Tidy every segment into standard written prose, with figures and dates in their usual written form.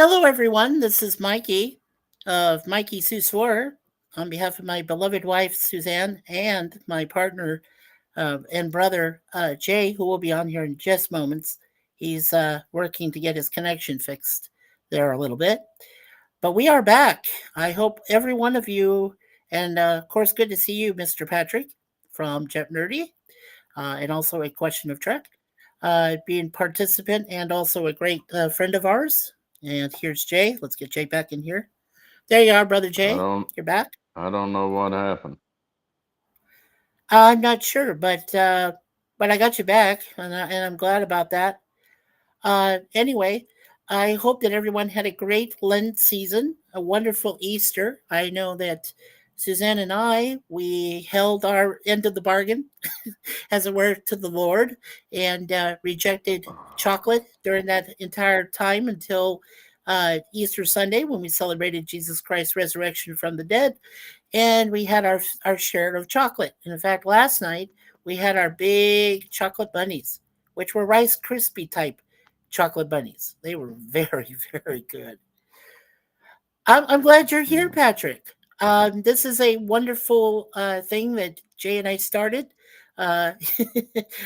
Hello, everyone. This is Mikey of Mikey Susor on behalf of my beloved wife, Suzanne, and my partner and brother, Jay, who will be on here in just moments. He's working to get his connection fixed there a little bit. But we are back. I hope every one of you, and of course, good to see you, Mr. Patrick from Jet Nerdy, and also a question of Trek, being participant and also a great friend of ours. And here's Jay. Let's get Jay back in here. There you are, brother I Jay. don't You're back. I don't know what happened. I'm not sure, but I got you back, and I'm glad about that. Anyway, I hope that everyone had a great Lent season, a wonderful Easter. I know that Suzanne and we held our end of the bargain, as it were, to the Lord, and rejected chocolate during that entire time until Easter Sunday when we celebrated Jesus Christ's resurrection from the dead, and we had our share of chocolate. And in fact, last night we had our big chocolate bunnies, which were Rice Krispie type chocolate bunnies. They were very, very good. I'm glad you're here, Mm. Patrick. This is a wonderful thing that Jay and I started uh,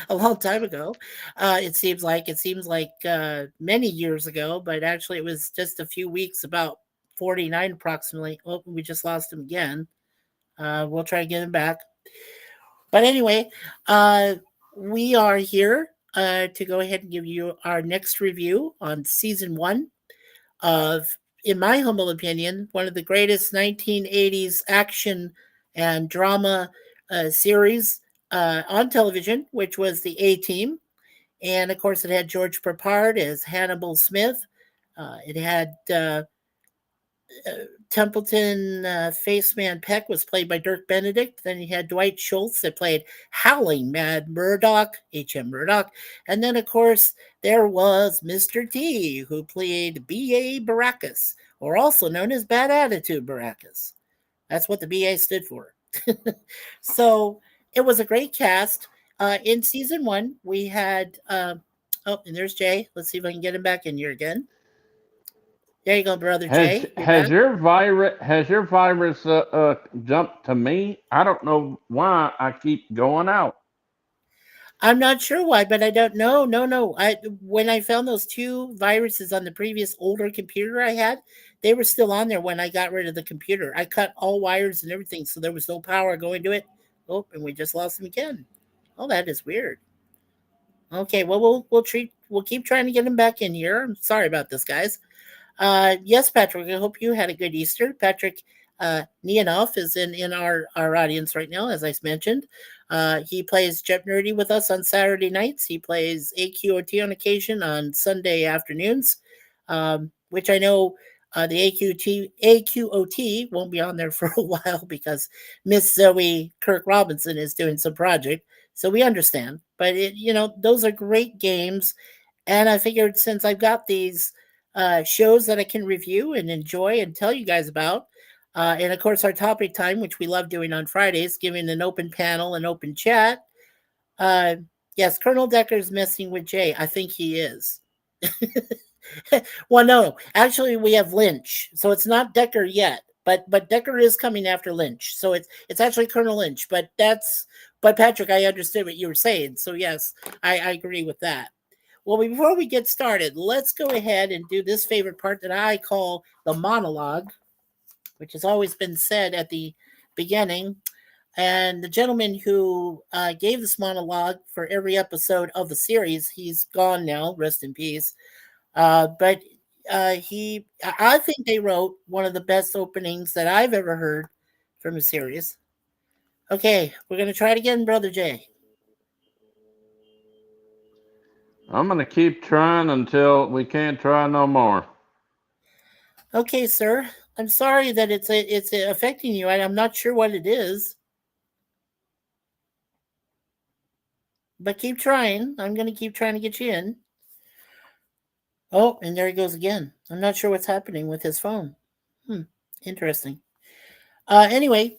a long time ago. It seems like many years ago, but actually it was just a few weeks, about 49 approximately. Oh, we just lost him again. We'll try to get him back. But anyway, uh, we are here to go ahead and give you our next review on season one of, in my humble opinion, one of the greatest 1980s action and drama series on television, which was the A Team. And of course, it had George Peppard as Hannibal Smith. It had Templeton Faceman Peck was played by Dirk Benedict. Then you had Dwight Schultz that played Howling Mad Murdoch, H.M. Murdoch. And then, of course, there was Mr. T, who played B.A. Baracus, or also known as Bad Attitude Baracus. That's what the B.A. stood for. So it was a great cast. In season one, we had, oh, and there's Jay. Let's see if I can get him back in here again. There you go, brother Has Jay. You're has back. your virus jumped to me? I don't know why I keep going out. I'm not sure why, but I don't know. No, no. I When I found those two viruses on the previous older computer I had, they were still on there when I got rid of the computer. I cut all wires and everything, so there was no power going to it. Oh, and we just lost them again. Oh, that is weird. Okay, well we'll keep trying to get him back in here. I'm sorry about this, guys. Yes, Patrick. I hope you had a good Easter. Patrick Neanoff is in our audience right now, as I mentioned. He plays Jet Nerdy with us on Saturday nights. He plays AQOT on occasion on Sunday afternoons, which I know the AQOT won't be on there for a while because Miss Zoe Kirk Robinson is doing some project. So we understand. But those are great games, and I figured since I've got these shows that I can review and enjoy and tell you guys about. And of course, our topic time, which we love doing on Fridays, giving an open panel and open chat. Uh, yes, Colonel Decker's messing with Jay. I think he is. Well, no, actually, we have Lynch, so it's not Decker yet. But Decker is coming after Lynch, so it's actually Colonel Lynch. But Patrick, I understood what you were saying, so yes, I agree with that. Well, before we get started, let's go ahead and do this favorite part that I call the monologue, which has always been said at the beginning. And the gentleman who gave this monologue for every episode of the series, he's gone now, rest in peace. I think they wrote one of the best openings that I've ever heard from a series. Okay, we're going to try it again, Brother Jay. I'm gonna keep trying until we can't try no more. Okay, sir. I'm sorry that it's affecting you. I'm not sure what it is, but keep trying. I'm going to keep trying to get you in. Oh, and there he goes again. I'm not sure what's happening with his phone. Hmm, interesting. Anyway,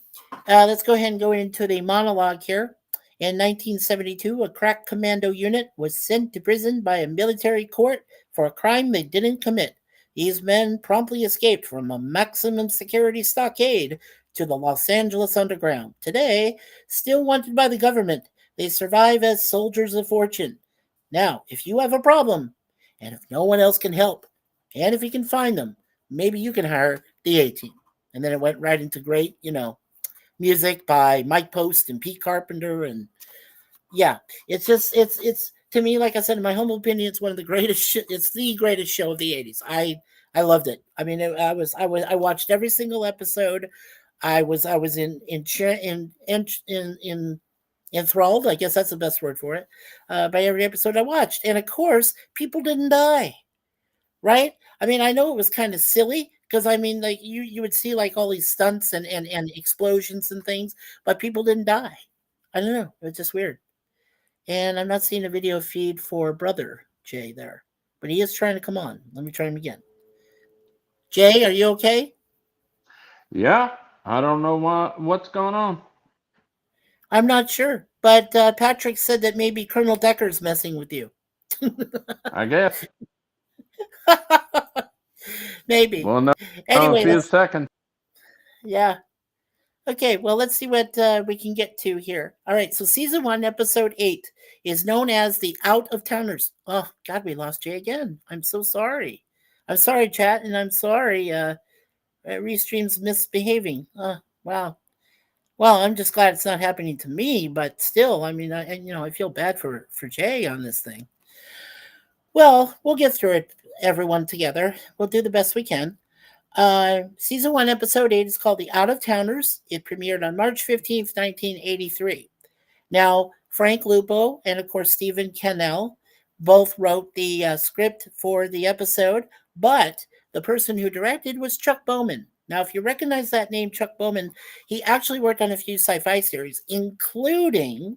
let's go ahead and go into the monologue here. In 1972, a crack commando unit was sent to prison by a military court for a crime they didn't commit. These men promptly escaped from a maximum security stockade to the Los Angeles underground. Today, still wanted by the government, they survive as soldiers of fortune. Now, if you have a problem, and if no one else can help, and if you can find them, maybe you can hire the A team. And then it went right into great, music by Mike Post and Pete Carpenter, and yeah, it's to me, like I said, in my humble opinion, it's one of the greatest. It's the greatest show of the '80s. I loved it. I mean, I watched every single episode. I was in enthralled. I guess that's the best word for it. By every episode I watched, and of course, people didn't die. Right? I mean, I know it was kind of silly because I mean, like you would see like all these stunts and explosions and things, but people didn't die. I don't know. It's just weird. And I'm not seeing a video feed for Brother Jay there, but he is trying to come on. Let me try him again. Jay, are you okay? Yeah, I don't know what's going on. I'm not sure, but Patrick said that maybe Colonel Decker's messing with you. I guess Maybe. we'll know in a Anyway, few let's. seconds. Yeah. Okay, well, let's see what we can get to here. All right, so season one, episode 8 is known as the Out of Towners. Oh, God, we lost Jay again. I'm so sorry. I'm sorry, chat, and I'm sorry, Restream's misbehaving. Wow. Well, I'm just glad it's not happening to me, but still, I mean, I feel bad for Jay on this thing. Well, we'll get through it, everyone together. We'll do the best we can. Season 1, Episode 8 is called The Out of Towners. It premiered on March 15th, 1983. Now, Frank Lupo and, of course, Stephen Cannell both wrote the script for the episode, but the person who directed was Chuck Bowman. Now, if you recognize that name, Chuck Bowman, he actually worked on a few sci-fi series, including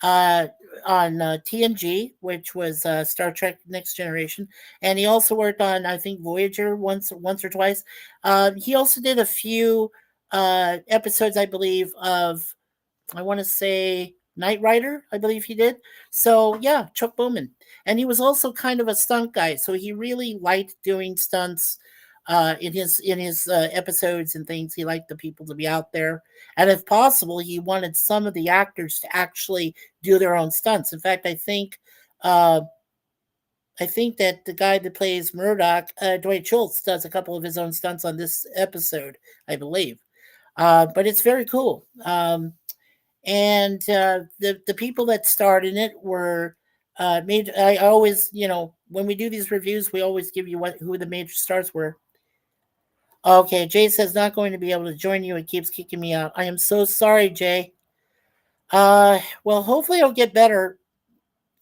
uh, on TNG, which was Star Trek Next Generation, and he also worked on, I think, Voyager once or twice. He also did a few episodes, I believe, of, I want to say, Knight Rider, I believe he did. So yeah, Chuck Bowman, and he was also kind of a stunt guy, so he really liked doing stunts in his episodes and things. He liked the people to be out there, and if possible, he wanted some of the actors to actually do their own stunts. In fact, uh, I think that the guy that plays Murdoch, Dwight Schultz, does a couple of his own stunts on this episode, I believe. But it's very cool. And the people that starred in it were made. I always, when we do these reviews, we always give you who the major stars were. Okay, Jay says not going to be able to join you and keeps kicking me out. I am so sorry, Jay. Well, hopefully it'll get better.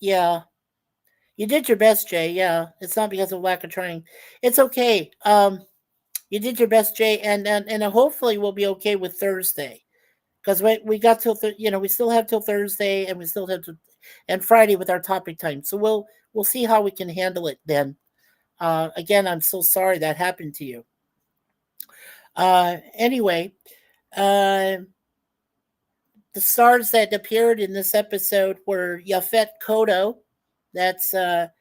Yeah, you did your best, Jay. Yeah, it's not because of lack of trying. It's okay. You did your best, Jay, and hopefully we'll be okay with Thursday because we got till we still have till Thursday, and we still have to and Friday with our topic time. So we'll see how we can handle it then. Again, I'm so sorry that happened to you. Anyway, uh, the stars that appeared in this episode were Yaphet Kotto, that's Yaphet,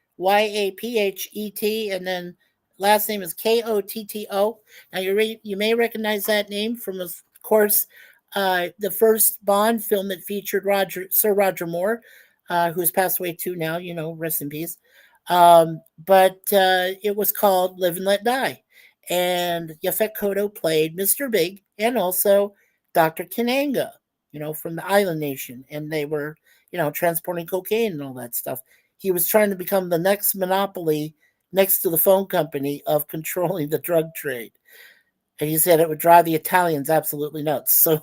and then last name is Kotto. Now you may recognize that name from, of course, the first Bond film that featured Sir Roger Moore, who's passed away too now. Rest in peace. But it was called Live and Let Die, and Yaphet Kotto played Mr. Big and also Dr. Kananga, from the island nation, and they were, transporting cocaine and all that stuff. He was trying to become the next monopoly next to the phone company of controlling the drug trade. And he said it would drive the Italians absolutely nuts. So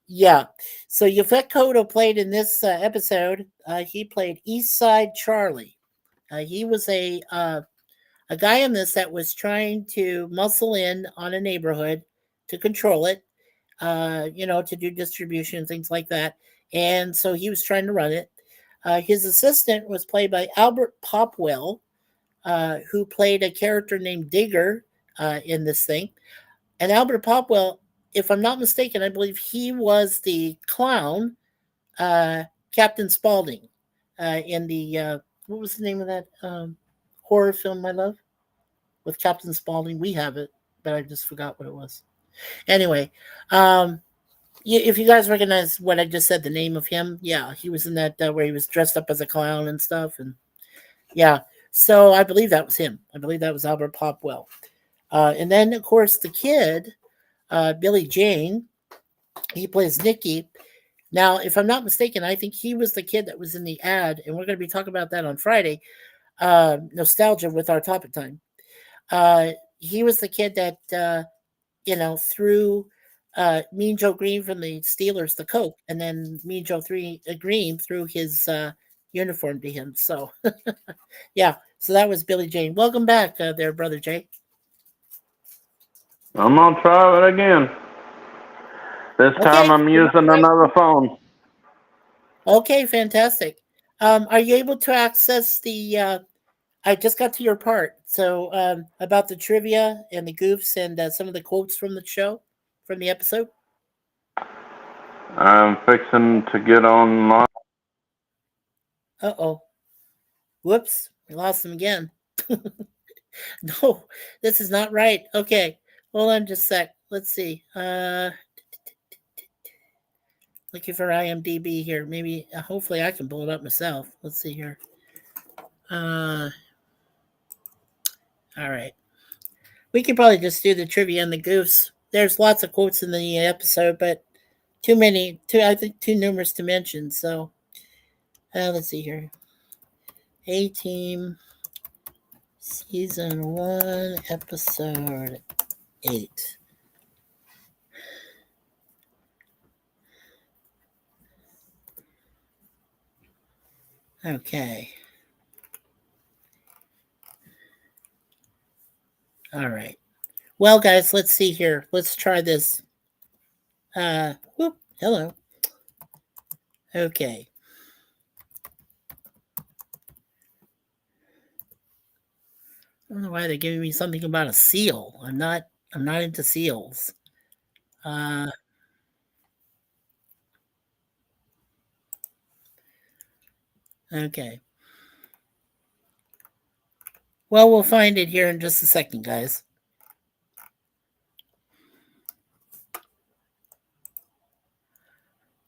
yeah. So Yaphet Kotto played in this episode. He played East Side Charlie. He was a guy in this that was trying to muscle in on a neighborhood to control it, to do distribution and things like that. And so he was trying to run it. His assistant was played by Albert Popwell, who played a character named Digger in this thing. And Albert Popwell, if I'm not mistaken, I believe he was the clown, Captain Spaulding, in the what was the name of that horror film, my love, with Captain Spaulding. We have it, but I just forgot what it was. Anyway, um, if you guys recognize what I just said, the name of him, yeah, he was in that where he was dressed up as a clown and stuff, and yeah. So I believe that was him. I believe that was Albert Popwell. And then, of course, the kid, Billy Jayne, he plays Nicky. Now, if I'm not mistaken, I think he was the kid that was in the ad, and we're going to be talking about that on Friday. Nostalgia with our topic time. He was the kid that threw Mean Joe Green from the Steelers the Coke, and then Mean Joe Green threw his uniform to him. So, yeah, so that was Billy Jayne. Welcome back, there, brother Jay. I'm gonna try it again. This time Okay, I'm using another phone. okay, fantastic. Are you able to access the? I just got to your part, so about the trivia and the goofs and some of the quotes from the show, from the episode. I'm fixing to get online. Oh, whoops, we lost him again. No, this is not right. Okay, hold on just a sec. Let's see. Looking for IMDb here. Maybe, hopefully, I can pull it up myself. Let's see here. All right. We could probably just do the trivia and the goofs. There's lots of quotes in the episode, but I think too numerous to mention. So, let's see here. A-Team, Season 1, Episode 8. Okay. All right. Well, guys, let's see here. Let's try this. Hello. Okay. I don't know why they're giving me something about a seal. I'm not into seals. Uh okay. Well, we'll find it here in just a second, guys.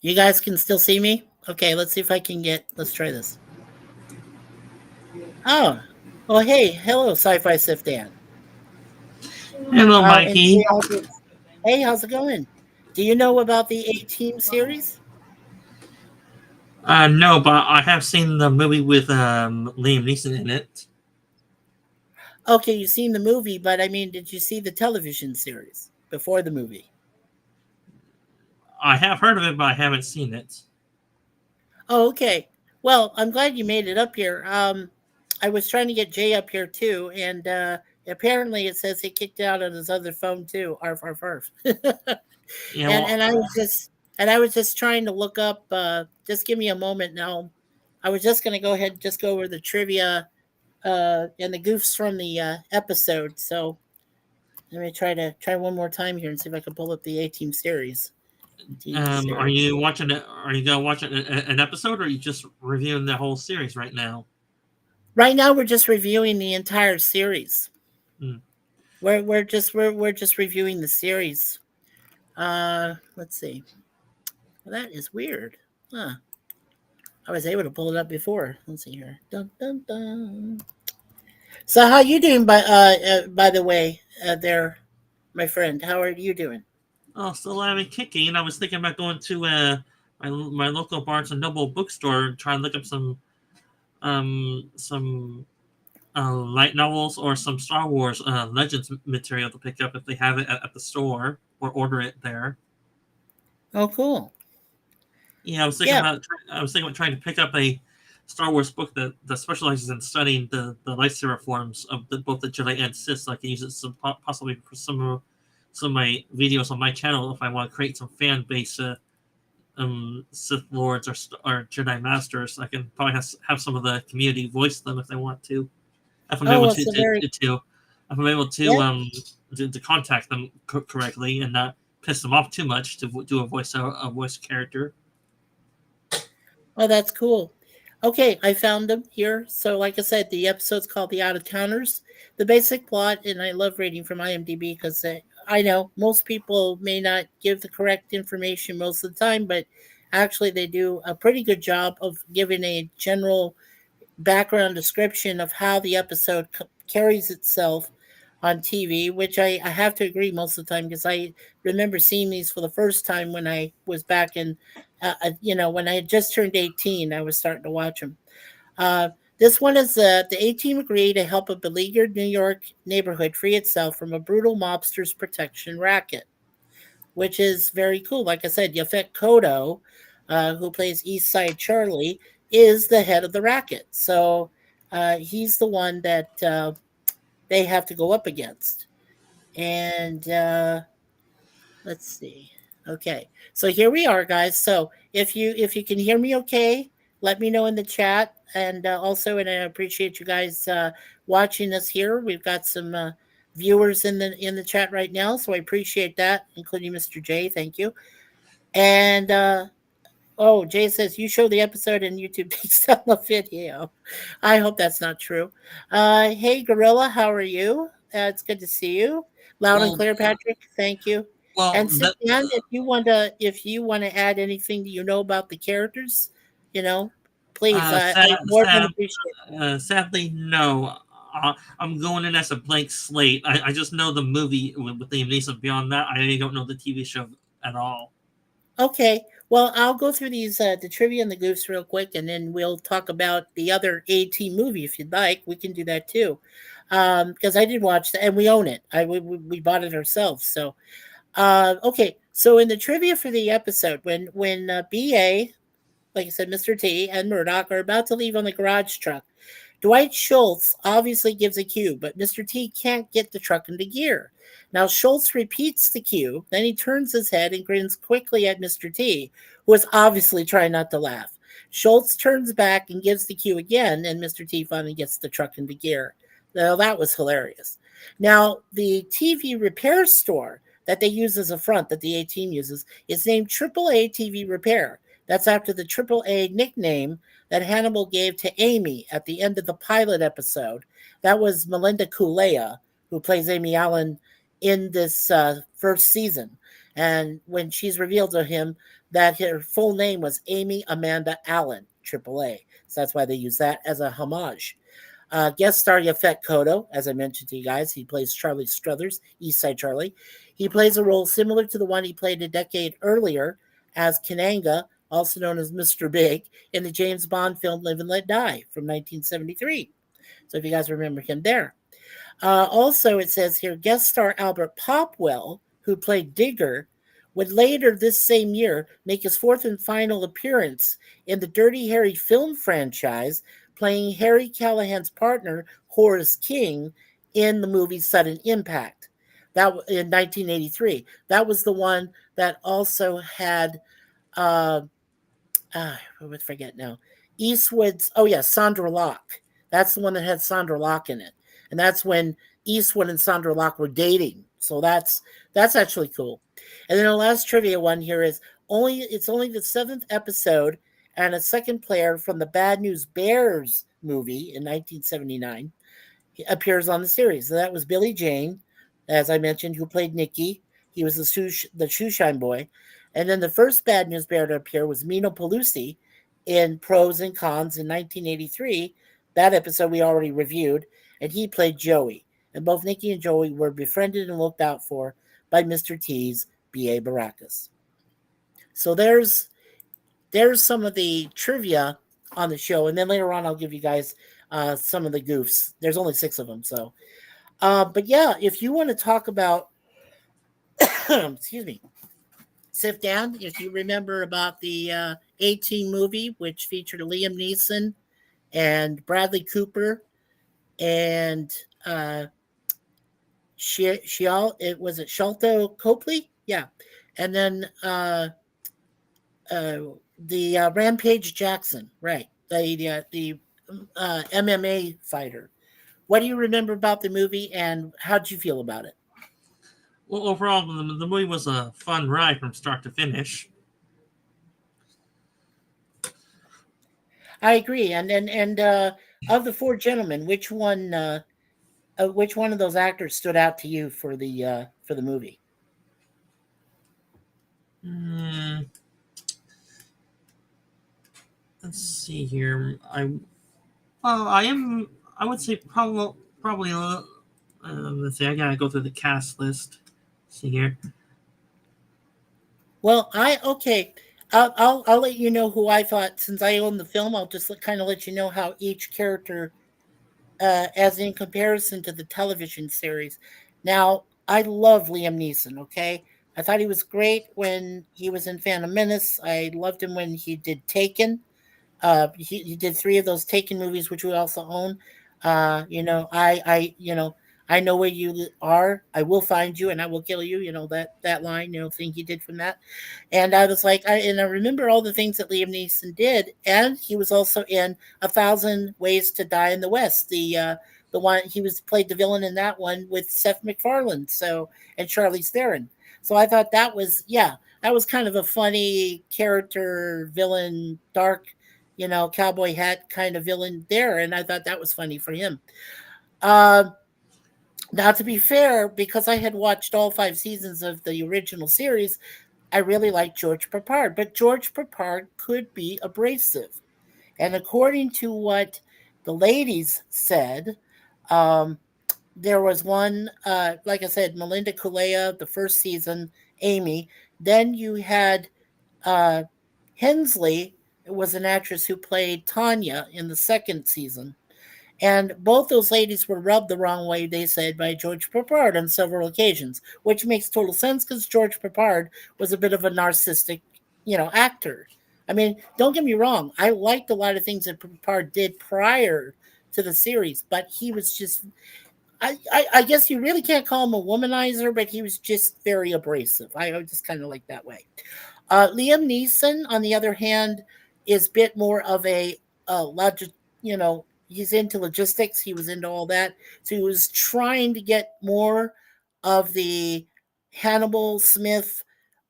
You guys can still see me? Okay, let's see if I can let's try this. Oh. Well, hey, hello, Sci-Fi SithDan. Hello, And Mikey. hey, how's it going? Do you know about the A-Team series? No, but I have seen the movie with Liam Neeson in it. Okay, you've seen the movie, but I mean, did you see the television series before the movie? I have heard of it, but I haven't seen it. Oh, okay. Well, I'm glad you made it up here. I was trying to get Jay up here too, and apparently it says he kicked out on his other phone too. Arf arf arf. Yeah, and I was just trying to look up. Just give me a moment now. I was just going to go ahead and just go over the trivia and the goofs from the episode. So let me try one more time here and see if I can pull up the A-Team series. are you watching it? Are you gonna watch an episode, or are you just reviewing the whole series right now? Right now, we're just reviewing the entire series. Hmm. We're just reviewing the series. Let's see. Well, that is weird. Huh. I was able to pull it up before. Let's see here. Dun, dun, dun. So, how you doing? By the way, there, my friend. How are you doing? Oh, still having kicking. I was thinking about going to my local Barnes and Noble bookstore and try and look up some light novels or some Star Wars Legends material to pick up if they have it at the store or order it there. Oh, cool. Yeah, I was thinking about trying to pick up a Star Wars book that specializes in studying the lightsaber forms of both the Jedi and Sith, so I can use it possibly for some of my videos on my channel if I want to create some fan base Sith Lords or Jedi Masters. I can probably have some of the community voice them if they want to. If I'm able to contact them correctly and not piss them off too much to do a voice character. Oh, that's cool. Okay, I found them here. So, like I said, the episode's called "The Out of Towners." The basic plot, and I love reading from IMDb because I know most people may not give the correct information most of the time, but actually they do a pretty good job of giving a general background description of how the episode carries itself on TV, which I have to agree most of the time because I remember seeing these for the first time when I was back in, when I had just turned 18, I was starting to watch them. Uh, this one is the A team agree to help a beleaguered New York neighborhood free itself from a brutal mobster's protection racket, which is very cool. Like I said, Yaphet Kotto, who plays East Side Charlie, is the head of the racket. So he's the one that they have to go up against. And let's see. Okay, so here we are, guys. So if you can hear me, okay, let me know in the chat. And also, and I appreciate you guys watching us here. We've got some viewers in the chat right now, so I appreciate that, including Mr. J. Thank you. And oh, Jay says you show the episode and YouTube takes down the video. I hope that's not true. Hey, Gorilla, how are you? It's good to see you. Loud and Well, clear, Patrick. Thank you. well, And SithDan, if you want to add anything that you know about the characters, please. I more than appreciate. sadly, no. I'm going in as a blank slate. I just know the movie with Liam Neeson. Beyond that, I don't know the TV show at all. Okay. Well, I'll go through these the trivia and the goofs real quick, and then we'll talk about the other A-Team movie if you'd like. We can do that too, because I did watch that, and we own it. We bought it ourselves. So, okay. So in the trivia for the episode, when BA, like I said, Mr. T and Murdoch are about to leave on the garage truck, Dwight Schultz obviously gives a cue, but Mr. T can't get the truck into gear. Now Schultz repeats the cue, then he turns his head and grins quickly at Mr. T, who is obviously trying not to laugh. Schultz turns back and gives the cue again, and Mr. T finally gets the truck into gear. Now that was hilarious. Now, the TV repair store that they use as a front that the A team uses is named AAA TV Repair. That's after the AAA nickname that Hannibal gave to Amy at the end of the pilot episode. That was Melinda Kulea, who plays Amy Allen in this first season. And when she's revealed to him that her full name was Amy Amanda Allen, AAA. So that's why they use that as a homage. Guest star Yaphet Kotto, as I mentioned to you guys. He plays Charlie Struthers, East Side Charlie. He plays a role similar to the one he played a decade earlier as Kananga, also known as Mr. Big, in the James Bond film Live and Let Die from 1973. So if you guys remember him there. Also, it says here, guest star Albert Popwell, who played Digger, would later this same year make his fourth and final appearance in the Dirty Harry film franchise, playing Harry Callahan's partner, Horace King, in the movie Sudden Impact. That in 1983. That was the one that also had I would forget now. Eastwood's, oh yeah, Sandra Locke. That's the one that had Sandra Locke in it, and that's when Eastwood and Sandra Locke were dating. So that's actually cool. And then the last trivia one here is it's only the seventh episode and a second player from the Bad News Bears movie in 1979 appears on the series. So that was Billy Jayne, as I mentioned, who played Nicky. He was the shoeshine boy. And then the first Bad News Bear to appear was Mino Pelusi in Pros and Cons in 1983. That episode we already reviewed, and he played Joey. And both Nicky and Joey were befriended and looked out for by Mr. T's B.A. Baracus. So there's some of the trivia on the show, and then later on I'll give you guys some of the goofs. There's only 6 of them, so. But yeah, if you want to talk about, excuse me, SithDan, if you remember about the 18 movie, which featured Liam Neeson and Bradley Cooper and it was it Sholto Copley? Yeah. And then the Rampage Jackson, right. The MMA fighter. What do you remember about the movie and how did you feel about it? Well, overall, the movie was a fun ride from start to finish. I agree. And of the four gentlemen, which one of those actors stood out to you for the movie? Hmm, let's see here. I am. I would say probably. Let's see. I gotta go through the cast list. Let's see here. Well, I okay. I'll let you know who I thought since I own the film. I'll just kind of let you know how each character, as in comparison to the television series. Now, I love Liam Neeson. Okay, I thought he was great when he was in Phantom Menace. I loved him when he did Taken. He did three of those Taken movies, which we also own. I know where you are. I will find you, and I will kill you. You know that line, thing he did from that. And I was like, I remember all the things that Liam Neeson did, and he was also in A Thousand Ways to Die in the West. The one he was played the villain in that one with Seth MacFarlane, and Charlize Theron. So I thought that was kind of a funny character villain, dark, cowboy hat kind of villain there, and I thought that was funny for him. Um, Now, to be fair, because I had watched all five seasons of the original series, I really like George Peppard, but George Peppard could be abrasive. And according to what the ladies said, um, there was one, like I said, Melinda Kulea, the first season, Amy. Then you had uh, Hensley, was an actress who played Tanya in the second season. And both those ladies were rubbed the wrong way, they said, by George Peppard on several occasions, which makes total sense because George Peppard was a bit of a narcissistic, actor. I mean, don't get me wrong. I liked a lot of things that Peppard did prior to the series, but he was just, I guess you really can't call him a womanizer, but he was just very abrasive. I just kind of like that way. Liam Neeson, on the other hand, is a bit more of he's into logistics. He was into all that. So he was trying to get more of the Hannibal Smith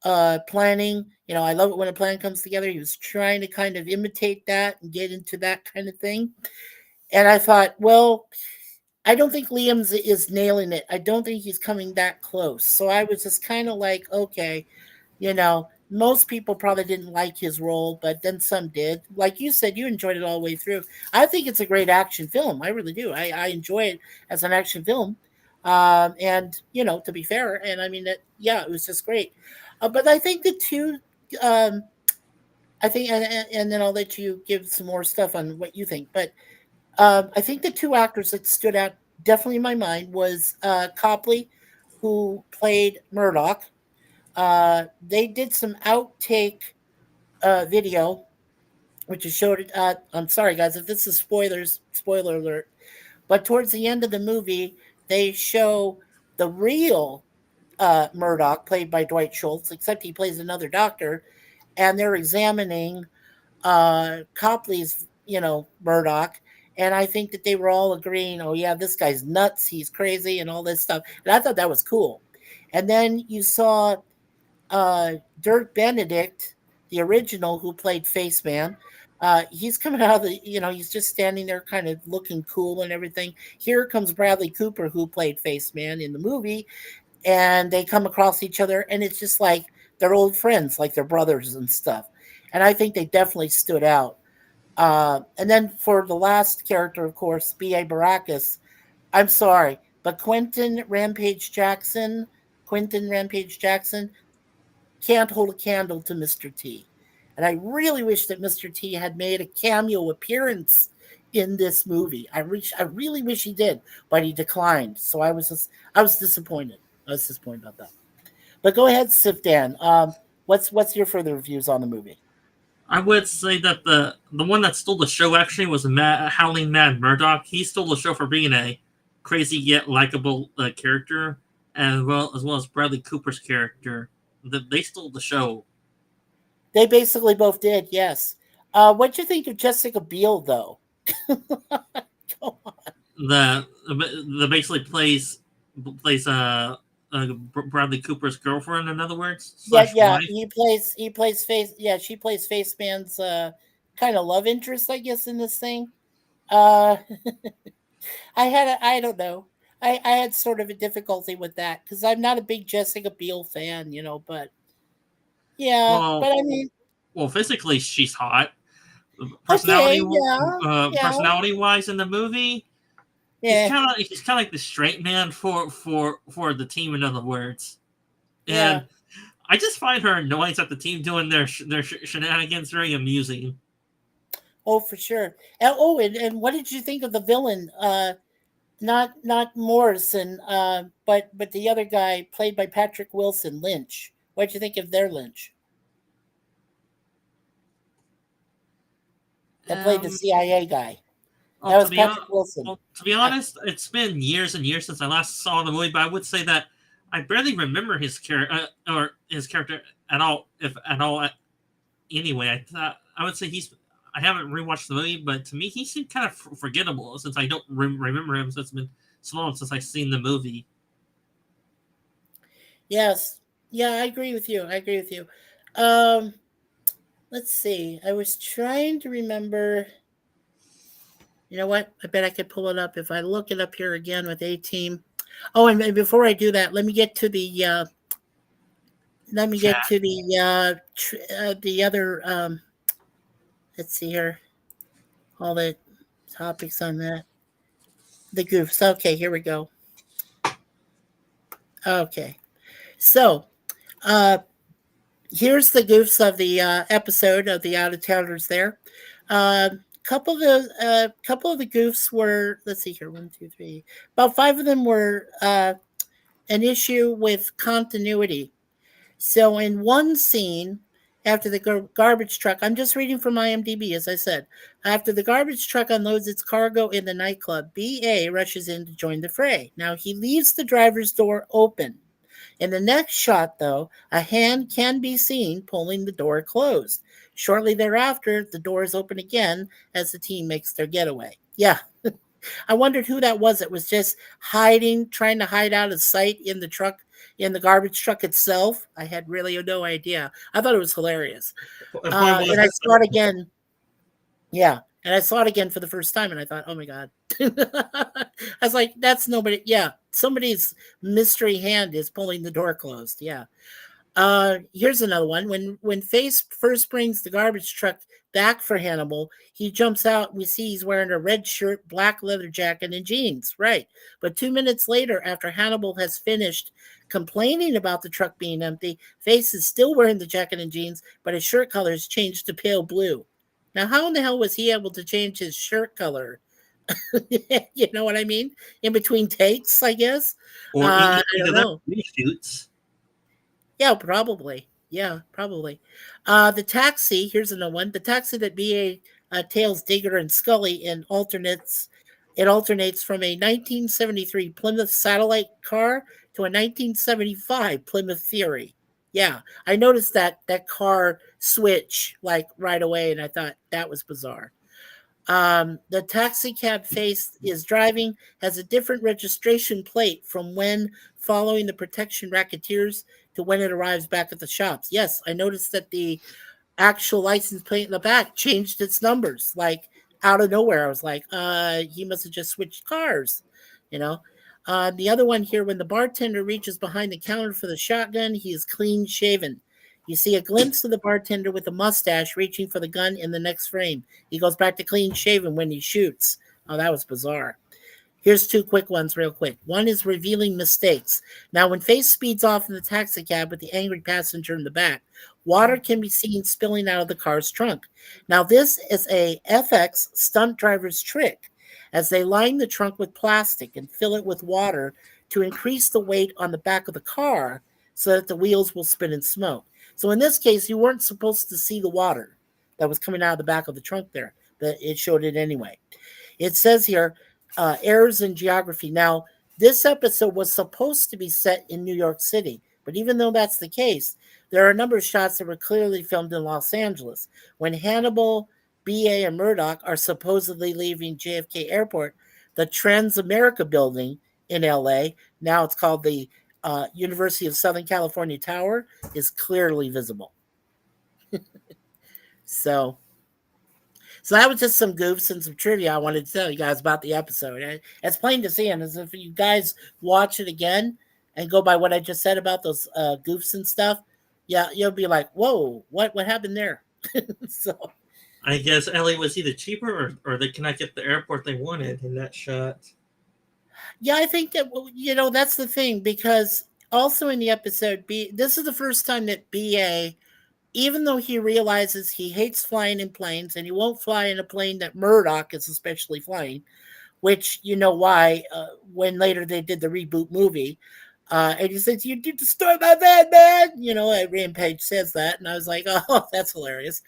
planning. I love it when a plan comes together. He was trying to kind of imitate that and get into that kind of thing. And I thought, well, I don't think Liam's is nailing it. I don't think he's coming that close. So I was just kind of like, okay, most people probably didn't like his role, but then some did. Like you said, you enjoyed it all the way through. I think it's a great action film. I really do. I enjoy it as an action film. And, to be fair, and I mean, it was just great. But I think the two, um, I think, and then I'll let you give some more stuff on what you think. But I think the two actors that stood out definitely in my mind was Copley, who played Murdoch. They did some outtake video, which is showed. I'm sorry, guys, if this is spoilers. Spoiler alert! But towards the end of the movie, they show the real Murdoch, played by Dwight Schultz, except he plays another doctor, and they're examining Copley's, Murdoch. And I think that they were all agreeing, oh, yeah, this guy's nuts. He's crazy and all this stuff. And I thought that was cool. And then you saw Dirk Benedict, the original who played Faceman. He's coming out of he's just standing there kind of looking cool and everything. Here comes Bradley Cooper, who played Faceman in the movie, and they come across each other, and it's just like they're old friends, like they're brothers and stuff. And I think they definitely stood out. And then for the last character, of course, B.A. Baracus, I'm sorry, but Quentin Rampage Jackson, can't hold a candle to Mr. T. And I really wish that Mr. T had made a cameo appearance in this movie. I really wish he did, but he declined. So I was disappointed. I was disappointed about that. But go ahead, SithDan. What's your further reviews on the movie? I would say that the one that stole the show actually was Howling Mad Murdoch. He stole the show for being a crazy yet likable character, as well as Bradley Cooper's character. They stole the show. They basically both did, yes. What'd you think of Jessica Biel, though? Go on. The basically plays Bradley Cooper's girlfriend, in other words, Yeah, slash yeah. wife. He plays face. Yeah, she plays Face Man's kind of love interest, I guess, in this thing. Uh, I don't know. I had sort of a difficulty with that because I'm not a big Jessica Biel fan, but yeah, but Well, I mean, physically she's hot. okay, Personality, yeah, yeah, personality wise in the movie, yeah, he's kind of like the straight man for the team. In other words, yeah. and I just find her annoyance at the team doing their shenanigans very amusing. Oh, for sure. And what did you think of the villain? Not Morrison, but the other guy played by Patrick Wilson, Lynch. What did you think of their Lynch that played the Um, CIA guy? well, That was Patrick Wilson. to be I, honest, it's been years and years since I last saw the movie, but I would say that I barely remember his character or his character at all, if at all. Anyway, I would say I haven't rewatched the movie, but to me, he seemed kind of forgettable since I don't remember him since it's been so long since I've seen the movie. yes, yeah, I agree with you. I agree with you. Um, let's see. I was trying to remember. You know what? I bet I could pull it up if I look it up here again with A Team. Oh, and before I do that, let me get to the Chat. the other let's see here, all the topics on that, the goofs. Okay, here we go. Okay, so uh here's the goofs of the episode of the out of towners there. Couple of the goofs were, let's see here, one, two, three, about five of them were an issue with continuity. So in one scene, after the garbage truck, I'm just reading from IMDb, as I said, after the garbage truck unloads its cargo in the nightclub, BA rushes in to join the fray. Now he leaves the driver's door open. In the next shot, though, a hand can be seen pulling the door closed. Shortly thereafter, the door is open again as the team makes their getaway. Yeah, I wondered who that was. It was just hiding, trying to hide out of sight in the truck, in the garbage truck itself. I had really no idea. I thought it was hilarious. The point was And I saw it again. Yeah. And I saw it again for the first time and I thought, oh my God. I was like, that's nobody. Yeah. Somebody's mystery hand is pulling the door closed. Yeah. Here's another one. When Face first brings the garbage truck back for Hannibal, he jumps out. We see he's wearing a red shirt, black leather jacket, and jeans. Right. But 2 minutes later, after Hannibal has finished complaining about the truck being empty, Face is still wearing the jacket and jeans, but his shirt color has changed to pale blue. Now, how in the hell was he able to change his shirt color? You know what I mean? In between takes, I guess. or I don't either that know. reshoots. Yeah, probably. Yeah, probably. The taxi, here's another one. The taxi that BA tails Digger and Scully it alternates from a 1973 Plymouth Satellite car to a 1975 Plymouth Fury. Yeah, I noticed that car switch like right away, and I thought that was bizarre. The taxi cab Face is driving has a different registration plate from when following the protection racketeers to when it arrives back at the shops. Yes, I noticed that the actual license plate in the back changed its numbers like out of nowhere. I was like, he must have just switched cars, you know. The other one here, when the bartender reaches behind the counter for the shotgun, he is clean shaven. You see a glimpse of the bartender with a mustache reaching for the gun in the next frame. He goes back to clean shaven when he shoots. Oh, that was bizarre. Here's two quick ones, real quick. One is revealing mistakes. Now, when Face speeds off in the taxi cab with the angry passenger in the back, water can be seen spilling out of the car's trunk. Now, this is a FX stunt driver's trick, as they line the trunk with plastic and fill it with water to increase the weight on the back of the car so that the wheels will spin and smoke. So, in this case, you weren't supposed to see the water that was coming out of the back of the trunk there, but it showed it anyway. It says here, errors in geography. Now, this episode was supposed to be set in New York City, but even though that's the case, there are a number of shots that were clearly filmed in Los Angeles. When Hannibal, BA, and Murdoch are supposedly leaving JFK Airport, the Transamerica building in LA, now it's called the University of Southern California Tower, is clearly visible. So, So that was just some goofs and some trivia I wanted to tell you guys about the episode. And it's plain to see, and as if you guys watch it again and go by what I just said about those goofs and stuff, yeah, you'll be like, "Whoa, what happened there?" So I guess Ellie was either cheaper or they cannot get the airport they wanted in that shot. yeah, I think that that's the thing because also in the episode B, this is the first time that BA, even though he realizes he hates flying in planes and he won't fly in a plane that Murdoch is especially flying, which you know why when later they did the reboot movie. And he says, "You did destroy my van, man." Rampage says that, and I was like, "Oh, that's hilarious."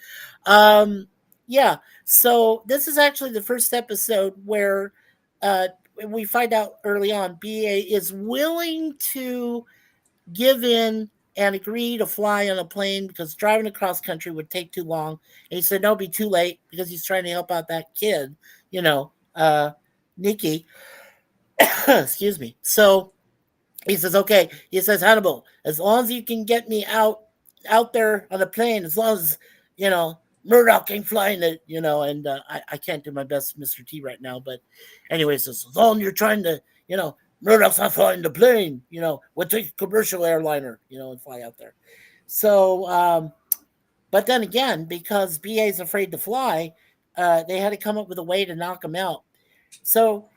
Um, yeah. So this is actually the first episode where uh, we find out early on BA is willing to give in and agree to fly on a plane because driving across country would take too long. And he said, "No, be too late," because he's trying to help out that kid, Nikki. Excuse me. So he says, "Okay." He says, "Hannibal, as long as you can get me out there on a plane, as long as Murdoch ain't flying it, and I can't do my best Mr. T right now, but anyway, says, as long as you're trying to, Murdoch's not flying the plane, we'll take a commercial airliner, and fly out there." So, but then again, because BA's afraid to fly, they had to come up with a way to knock him out. So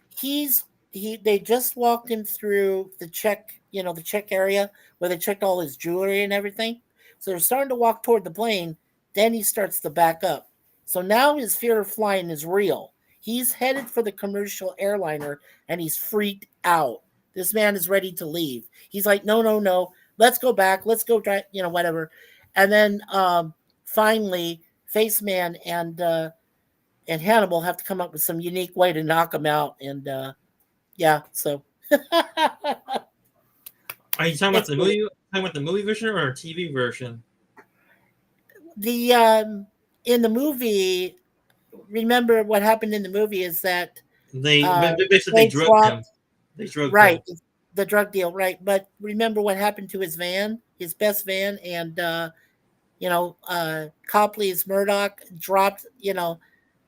they just walked him through the check area where they checked all his jewelry and everything. So they're starting to walk toward the plane. Then he starts to back up. So now his fear of flying is real. He's headed for the commercial airliner and he's freaked out. This man is ready to leave. He's like, "No, no, no. Let's go back. Let's go try, whatever." And then finally, Faceman and Hannibal have to come up with some unique way to knock him out. And yeah, so Are you talking about the movie? Talking about the movie version or a TV version? The in the movie, remember what happened in the movie is that They basically drugged him. They drugged him. The drug deal, right? But remember what happened to his van, his best van, and Copley's Murdoch dropped.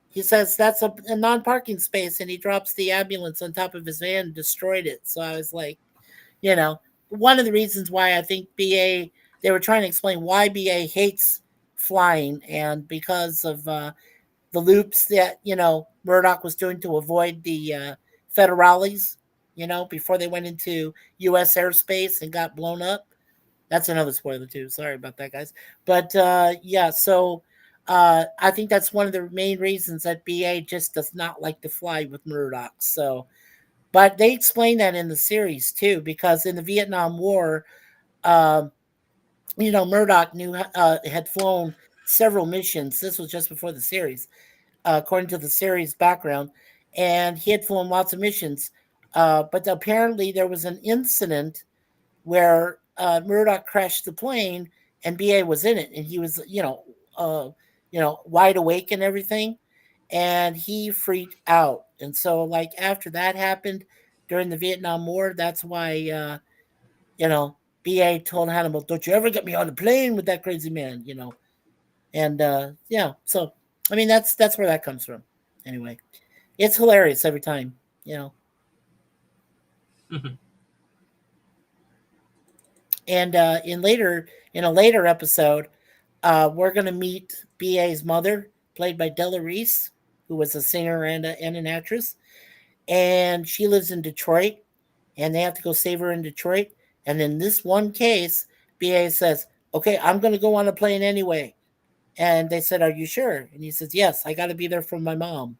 He says that's a non-parking space, and he drops the ambulance on top of his van and destroyed it. So I was like, one of the reasons why I think BA, they were trying to explain why BA hates flying, and because of the loops that Murdoch was doing to avoid the federales, before they went into U.S. airspace and got blown up. That's another spoiler too. Sorry about that, guys. But yeah, so I think that's one of the main reasons that BA just does not like to fly with Murdoch. So, but they explain that in the series too, because in the Vietnam War, Murdoch had flown several missions. This was just before the series, according to the series background, and he had flown lots of missions. But apparently, there was an incident where Murdoch crashed the plane and BA was in it, and he was, wide awake and everything, and he freaked out. And so, like after that happened during the Vietnam War, that's why BA told Hannibal, "Don't you ever get me on the plane with that crazy man," And yeah, so I mean that's where that comes from. Anyway, it's hilarious every time, And in a later episode, we're gonna meet BA's mother, played by Della Reese, who was a singer and an actress, and she lives in Detroit, and they have to go save her in Detroit. And in this one case, BA says, "Okay, I'm gonna go on a plane anyway." And they said, "Are you sure?" And he says, "Yes, I got to be there for my mom."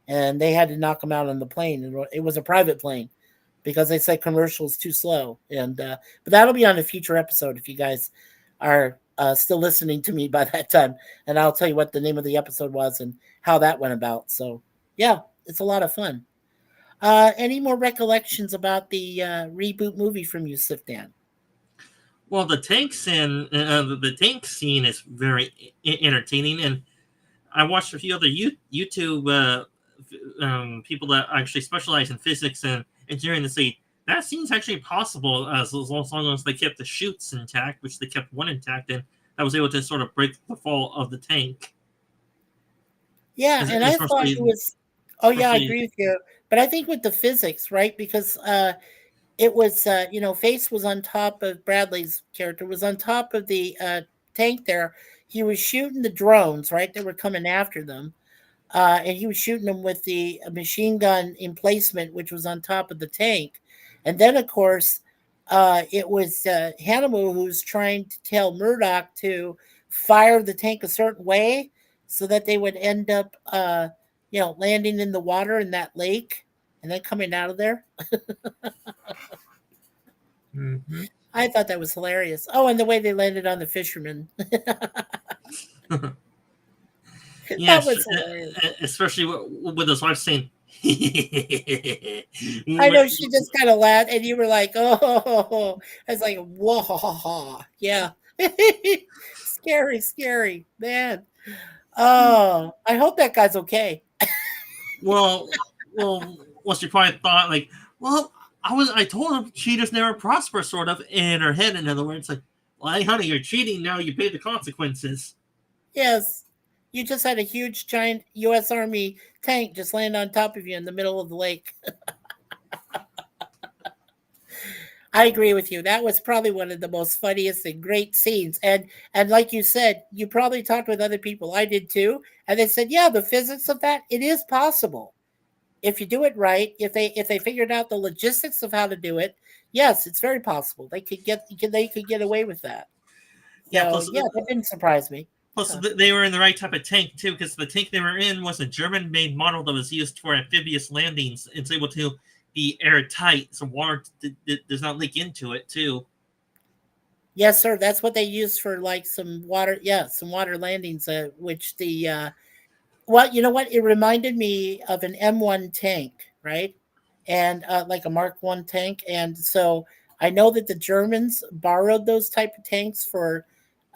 And they had to knock him out on the plane. It was a private plane because they said commercial is too slow. And but that'll be on a future episode if you guys are still listening to me by that time. And I'll tell you what the name of the episode was and how that went about. So yeah, it's a lot of fun. Any more recollections about the reboot movie from you, SithDan? Well, the tank scene is very entertaining, and I watched a few other YouTube people that actually specialize in physics and engineering to say that scene's actually possible as long as they kept the chutes intact, which they kept one intact, and that was able to sort of break the fall of the tank. Yeah, and I thought it was. Oh yeah, I especially agree with you. But I think with the physics, right? Because it was Face was on top of Bradley's character was on top of the tank there. He was shooting the drones, right? That were coming after them. And he was shooting them with the machine gun emplacement, which was on top of the tank. And then, of course, it was Hannibal who's trying to tell Murdoch to fire the tank a certain way so that they would end up, landing in the water in that lake and then coming out of there. Mhm. I thought that was hilarious. Oh, and the way they landed on the fisherman. Yeah, That was hilarious. especially with his wife saying, I know she just kind of laughed, and you were like, "Oh!" I was like, "Whoa, yeah." Scary, scary, man. Oh, I hope that guy's okay. well, she probably thought like, well, I told him cheaters never prosper, sort of in her head. In other words, like, well, hey, honey, you're cheating now. You pay the consequences. Yes, you just had a huge, giant U.S. Army tank just land on top of you in the middle of the lake. I agree with you. That was probably one of the most funniest and great scenes. And like you said, you probably talked with other people. I did too, and they said, "Yeah, the physics of that, it is possible if you do it right. If they figured out the logistics of how to do it, yes, it's very possible. They could get away with that." Yeah. So yeah, that didn't surprise me. Plus, Yeah. they were in the right type of tank too, because the tank they were in was a German-made model that was used for amphibious landings. It's able to be airtight, so water does not leak into it too. Yes, sir. That's what they used for like some water. Yeah, some water landings. Which the Well, you know what? It reminded me of an M1 tank, right? And like a Mark One tank. And so I know that the Germans borrowed those type of tanks for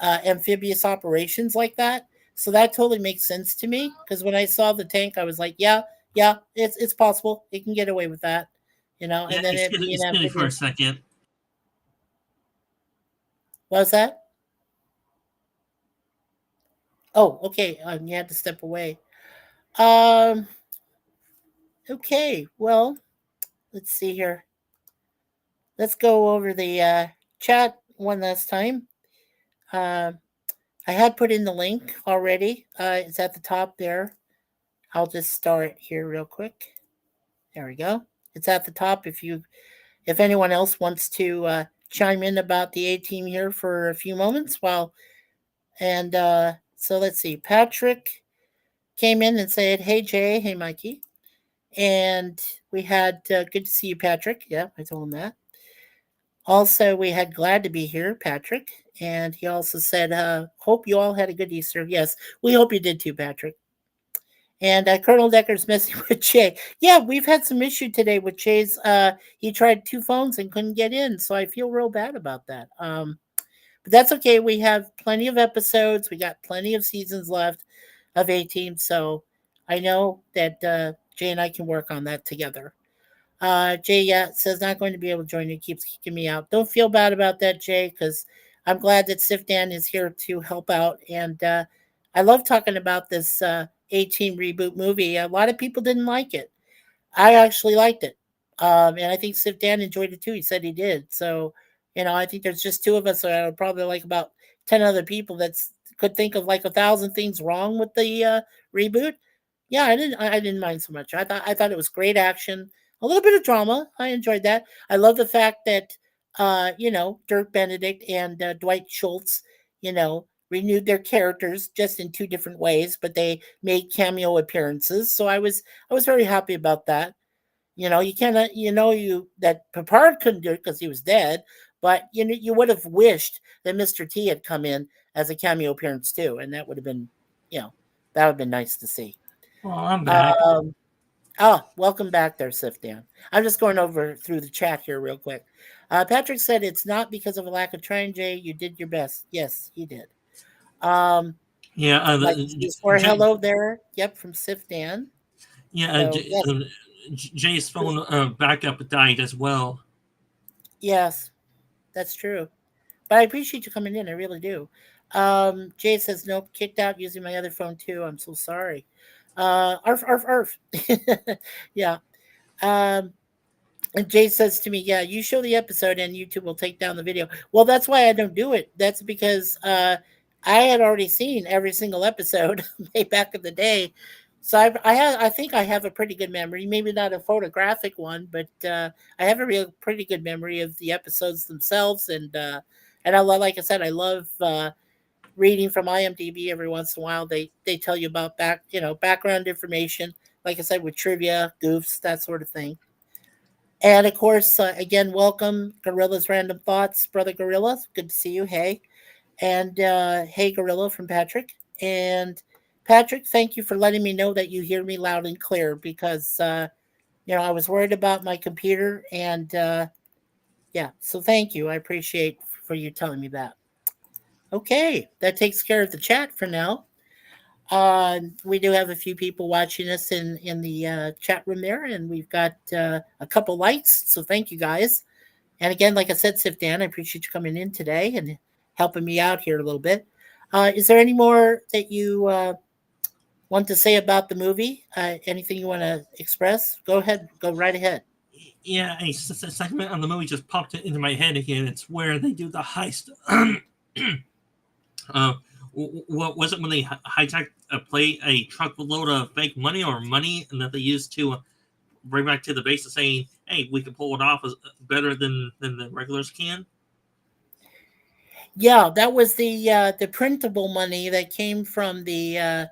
amphibious operations like that. So that totally makes sense to me because when I saw the tank, I was like, yeah, yeah, it's possible. It can get away with that, Yeah, And then it being excuse me for a amphibious. second. What was that? Oh, okay. You had to step away. Um, okay. Well, let's see here. Let's go over the chat one last time. Uh, I had put in the link already. It's at the top there. I'll just start here real quick. There we go. It's at the top. If anyone else wants to chime in about the A team here for a few moments, so let's see. Patrick came in and said, "Hey Jay, hey Mikey," and we had good to see you, Patrick. Yeah, I told him that. Also, we had glad to be here, Patrick. And he also said, hope you all had a good Easter. Yes, we hope you did too, Patrick. And Colonel Decker's messing with Jay. Yeah, we've had some issue today with Jay's. He tried two phones and couldn't get in. So I feel real bad about that. But that's okay. We have plenty of episodes. We got plenty of seasons left of A-Team. So I know that Jay and I can work on that together. Jay says not going to be able to join you. Keeps kicking me out. Don't feel bad about that, Jay, because I'm glad that SithDan is here to help out. And I love talking about this A-Team reboot movie. A lot of people didn't like it. I actually liked it. And I think SithDan enjoyed it too. He said he did. So, I think there's just two of us. So I would probably like about 10 other people that could think of like 1,000 things wrong with the reboot. Yeah, I didn't mind so much. I thought it was great action, a little bit of drama. I enjoyed that. I love the fact that Dirk Benedict and Dwight Schultz, renewed their characters just in two different ways, but they made cameo appearances. So I was very happy about that. You cannot, that Picard couldn't do it because he was dead, but you would have wished that Mr. T had come in as a cameo appearance too, and that would have been, that would have been nice to see. Well, I'm back. Welcome back there, SithDan. I'm just going over through the chat here real quick. Patrick said it's not because of a lack of trying, Jay. You did your best. Yes, you did. Yeah, Like for hello there. Yep, from SithDan. yeah, So, yes. Jay's phone backup died as well. Yes, that's true. But I appreciate you coming in. I really do. Jay says, nope, kicked out using my other phone too. I'm so sorry. Arf, arf, arf. Yeah. Um, and Jay says to me, "Yeah, you show the episode, and YouTube will take down the video." Well, that's why I don't do it. That's because I had already seen every single episode way back in the day, so I think I have a pretty good memory. Maybe not a photographic one, but I have a real pretty good memory of the episodes themselves. And like I said, I love reading from IMDb every once in a while. They tell you about background information. Like I said, with trivia, goofs, that sort of thing. And of course, again, welcome, Gorilla's Random Thoughts, Brother Gorilla. Good to see you. Hey. And hey, Gorilla from Patrick. And Patrick, thank you for letting me know that you hear me loud and clear because, I was worried about my computer. And yeah, so thank you. I appreciate for you telling me that. Okay, that takes care of the chat for now. We do have a few people watching us in the chat room there, and we've got a couple likes. So thank you guys. And again, like I said, SithDan, I appreciate you coming in today and helping me out here a little bit. Is there any more that you want to say about the movie? Anything you want to express? Go ahead. Go right ahead. Yeah, a segment on the movie just popped into my head again. It's where they do the heist. What was it when they hijacked a truckload of fake money or money, and that they used to bring back to the base and saying, "Hey, we can pull it off better than the regulars can." Yeah, that was the printable money that came from the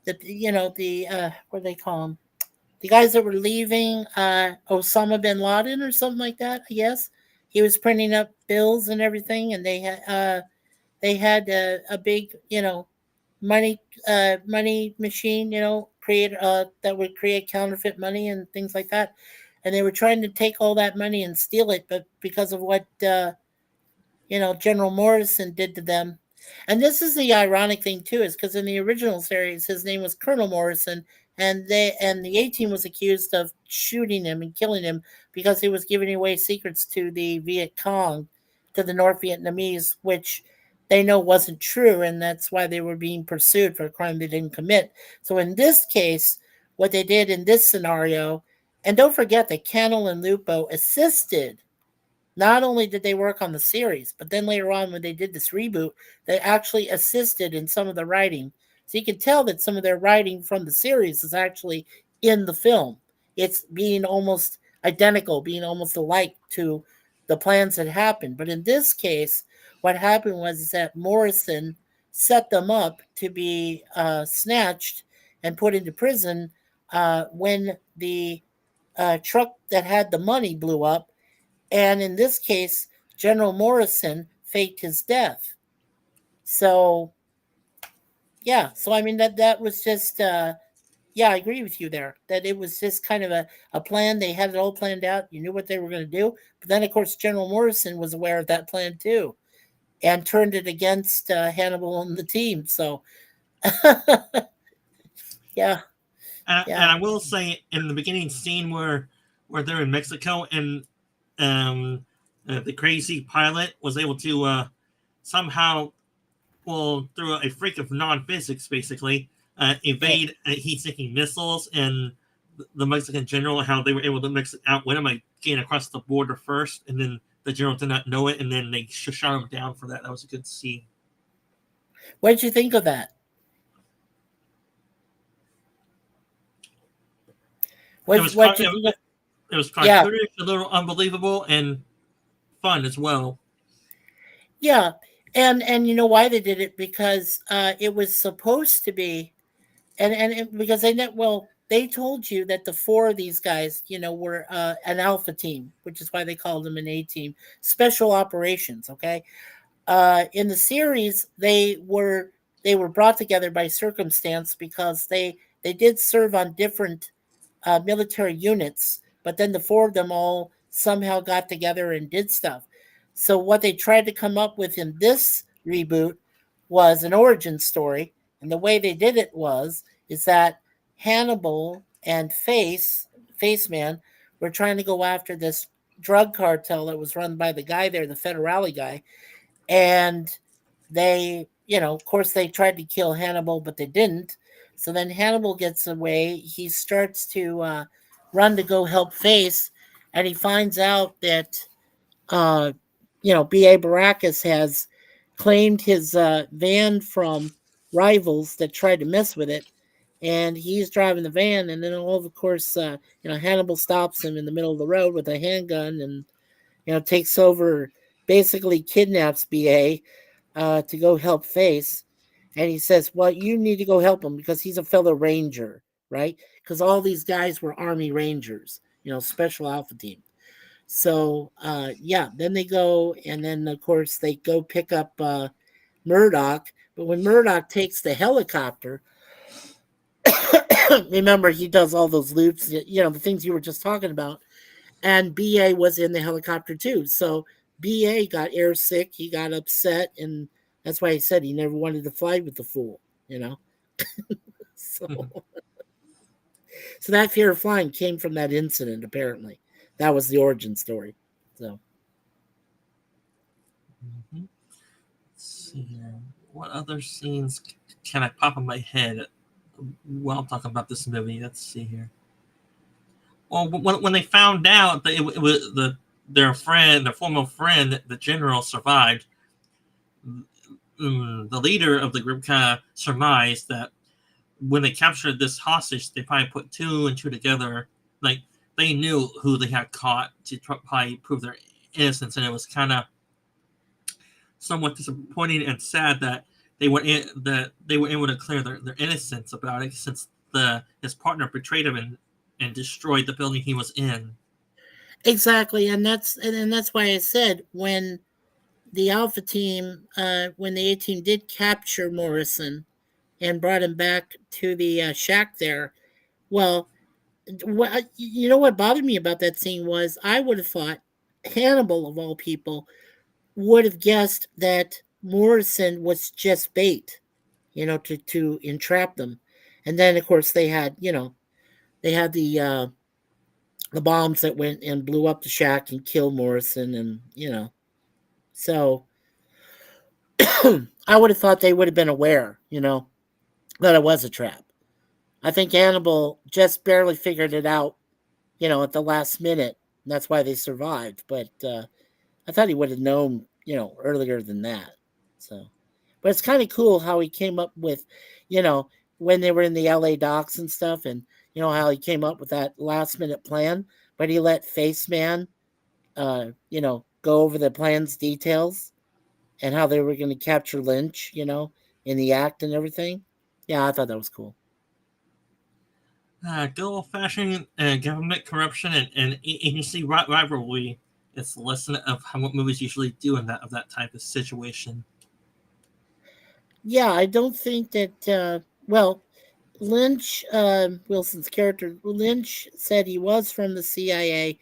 what do they call them? The guys that were leaving Osama bin Laden or something like that. I guess he was printing up bills and everything, and they had a big money machine, create that would create counterfeit money and things like that. And they were trying to take all that money and steal it, but because of what General Morrison did to them. And this is the ironic thing too, is because in the original series, his name was Colonel Morrison, and the A-Team was accused of shooting him and killing him because he was giving away secrets to the Viet Cong, to the North Vietnamese, which they know wasn't true, and that's why they were being pursued for a crime they didn't commit. So in this case, what they did in this scenario, and don't forget that Cannell and Lupo assisted. Not only did they work on the series, but then later on when they did this reboot, they actually assisted in some of the writing. So you can tell that some of their writing from the series is actually in the film. It's being almost identical, being almost alike to the plans that happened. But in this case, what happened was that Morrison set them up to be snatched and put into prison when the truck that had the money blew up. And in this case, General Morrison faked his death. So, yeah. So, I mean, that was just, I agree with you there. That it was just kind of a plan. They had it all planned out. You knew what they were going to do. But then, of course, General Morrison was aware of that plan too and turned it against Hannibal and the team. So, yeah. And I will say, in the beginning scene where they're in Mexico and the crazy pilot was able to somehow, through a freak of non-physics, basically, evade heat-seeking missiles, and the Mexican general, how they were able to outwit him by getting across the border first, and then the general did not know it, and then they shot him down for that. That was a good scene. What did you think of that? It was cartoonish, a little unbelievable, and fun as well. Yeah, and you know why they did it? Because it was supposed to be, because they told you that the four of these guys, were an alpha team, which is why they called them an A-Team, special operations. Okay, in the series they were brought together by circumstance because they did serve on different military units, but then the four of them all somehow got together and did stuff. So what they tried to come up with in this reboot was an origin story, and the way they did it is that Hannibal and Faceman were trying to go after this drug cartel that was run by the guy there, the Federale guy, and they, of course, they tried to kill Hannibal, but they didn't. So then Hannibal gets away. He starts to run to go help Face, and he finds out that uh, B.A. Baracus has claimed his van from rivals that tried to mess with it, and he's driving the van, and then all of course, Hannibal stops him in the middle of the road with a handgun, and takes over, basically kidnaps BA to go help Face. And he says, well, you need to go help him because he's a fellow ranger, right? Because all these guys were Army Rangers, special alpha team. So, then they go, and then, of course, they go pick up Murdoch. But when Murdoch takes the helicopter, remember, he does all those loops, the things you were just talking about. And BA was in the helicopter too. So BA got airsick. He got upset. And that's why he said he never wanted to fly with the fool, so, so that fear of flying came from that incident, apparently. That was the origin story. So. Let's see here. What other scenes can I pop in my head while I'm talking about this movie? Let's see here. Well, when they found out that it was their former friend, the general, survived, the leader of the group kind of surmised that when they captured this hostage, they probably put two and two together. Like, they knew who they had caught to probably prove their innocence, and it was kind of somewhat disappointing and sad that they were able to clear their innocence about it, since his partner betrayed him and destroyed the building he was in. Exactly, and that's why I said when the Alpha team, when the A team did capture Morrison and brought him back to the shack there, well, what bothered me about that scene was I would have thought Hannibal, of all people, would have guessed that Morrison was just bait, to entrap them, and then of course they had the bombs that went and blew up the shack and killed Morrison, and so I would have thought they would have been aware, that it was a trap. I think Hannibal just barely figured it out, at the last minute. And that's why they survived. But I thought he would have known, earlier than that. So, but it's kind of cool how he came up with, when they were in the LA docks and stuff, and how he came up with that last minute plan. But he let Face Man, go over the plan's details and how they were going to capture Lynch, in the act and everything. Yeah, I thought that was cool. Good old-fashioned government corruption and agency rivalry. It's a lesson of what movies usually do in that type of situation. Yeah, I don't think that. Lynch, Wilson's character, Lynch said he was from the CIA,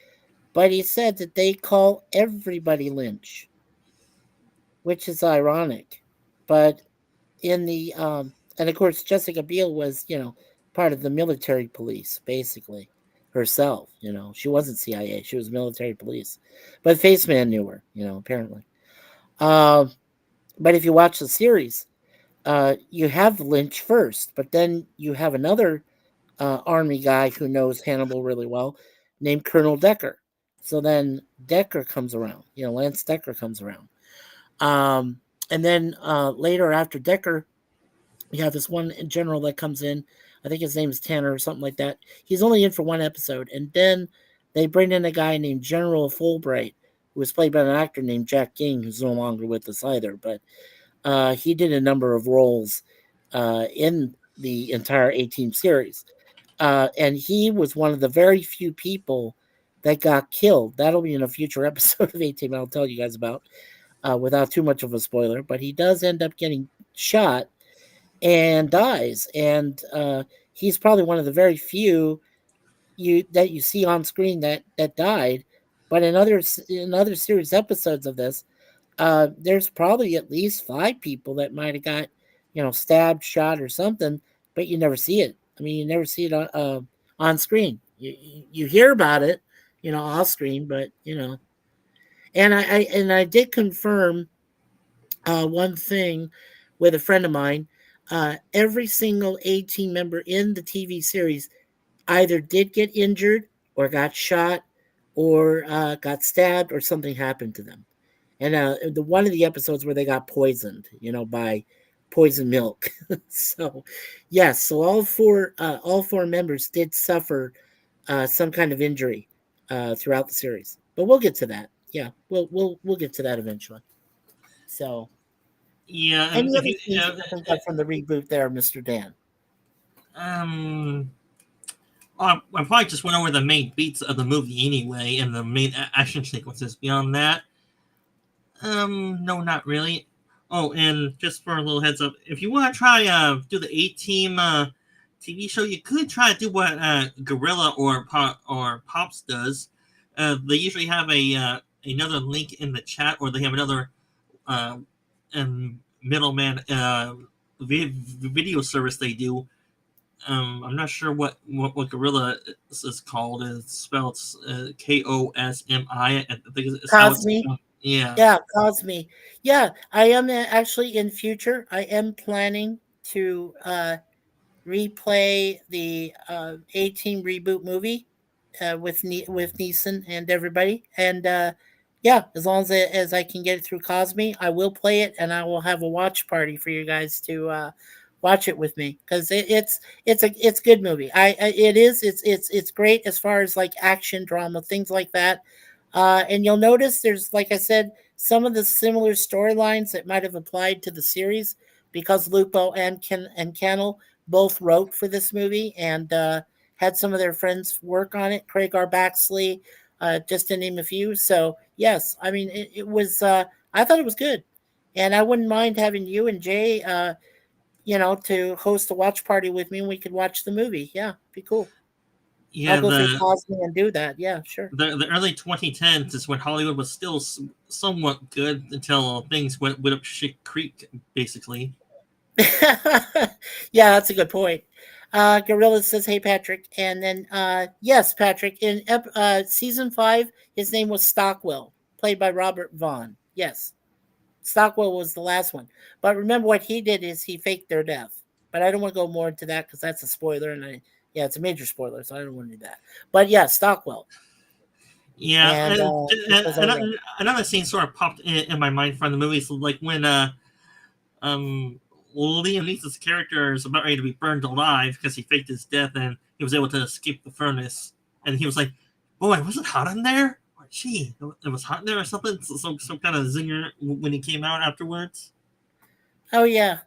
but he said that they call everybody Lynch, which is ironic. But in the and of course Jessica Biel was, part of the military police, basically, herself. She wasn't CIA, she was military police. But Faceman knew her, apparently. But if you watch the series, you have Lynch first, but then you have another army guy who knows Hannibal really well, named Colonel Decker. So then Decker comes around, Lance Decker comes around. And then later, after Decker, you have this one general that comes in. I think his name is Tanner or something like that. He's only in for one episode. And then they bring in a guy named General Fulbright, who was played by an actor named Jack King, who's no longer with us either. But he did a number of roles in the entire A-Team series. And he was one of the very few people that got killed. That'll be in a future episode of A-Team I'll tell you guys about, without too much of a spoiler. But he does end up getting shot and dies. And he's probably one of the very few that you see on screen that died. But in other series episodes of this, there's probably at least 5 people that might have got, stabbed, shot, or something, but you never see it. I mean, you never see it on screen. You hear about it, off screen, but and I did confirm one thing with a friend of mine. every single A-team member in the TV series either did get injured or got shot or got stabbed or something happened to them. And the one of the episodes where they got poisoned, by poison milk. So, yes, so all four members did suffer some kind of injury throughout the series. But we'll get to that. Yeah, we'll get to that eventually. So, Yeah, and any if other you, things you think of from the reboot there, Mr. Dan? um, I probably just went over the main beats of the movie anyway, and the main action sequences. Beyond that, no, not really. Oh, and just for a little heads up, if you want to try do the A-Team TV show, you could try to do what Gorilla or Pops does. They usually have another link in the chat, or they have another uh, middleman video service they do. I'm not sure what Gorilla is called. It's spelled Kosmi. I think it's how it's Cosme? spelled. Yeah. Yeah, Cosme. Yeah, I am actually in future. I am planning to replay the A-Team reboot movie with Neeson and everybody. And yeah, as long as I can get it through Cosme, I will play it, and I will have a watch party for you guys to watch it with me because it's a good movie. It is it's great as far as like action drama things like that. And you'll notice there's, like I said, some of the similar storylines that might have applied to the series because Lupo and Cannell both wrote for this movie and had some of their friends work on it. Craig R. Baxley, just to name a few. So yes, I mean it was. I thought it was good, and I wouldn't mind having you and Jay, to host a watch party with me, and we could watch the movie. Yeah, be cool. I'll Yeah, go through Cosme and do that. Yeah, sure. the early 2010s is when Hollywood was still somewhat good until things went up shit creek, basically. Yeah, that's a good point. Gorilla says, "Hey Patrick," and then yes, Patrick. In season 5, his name was Stockwell, played by Robert Vaughn. Yes, Stockwell was the last one. But remember, what he did is he faked their death. But I don't want to go more into that because that's a spoiler, and yeah, it's a major spoiler, so I don't want to do that. But yeah, Stockwell, Yeah, and another scene sort of popped in my mind from the movie, so like when um Liam Neeson's character is about ready to be burned alive because he faked his death and he was able to escape the furnace, and he was like, "Boy, was it hot in there? Or, gee, it was hot in there or something." Some kind of zinger when he came out afterwards. oh yeah,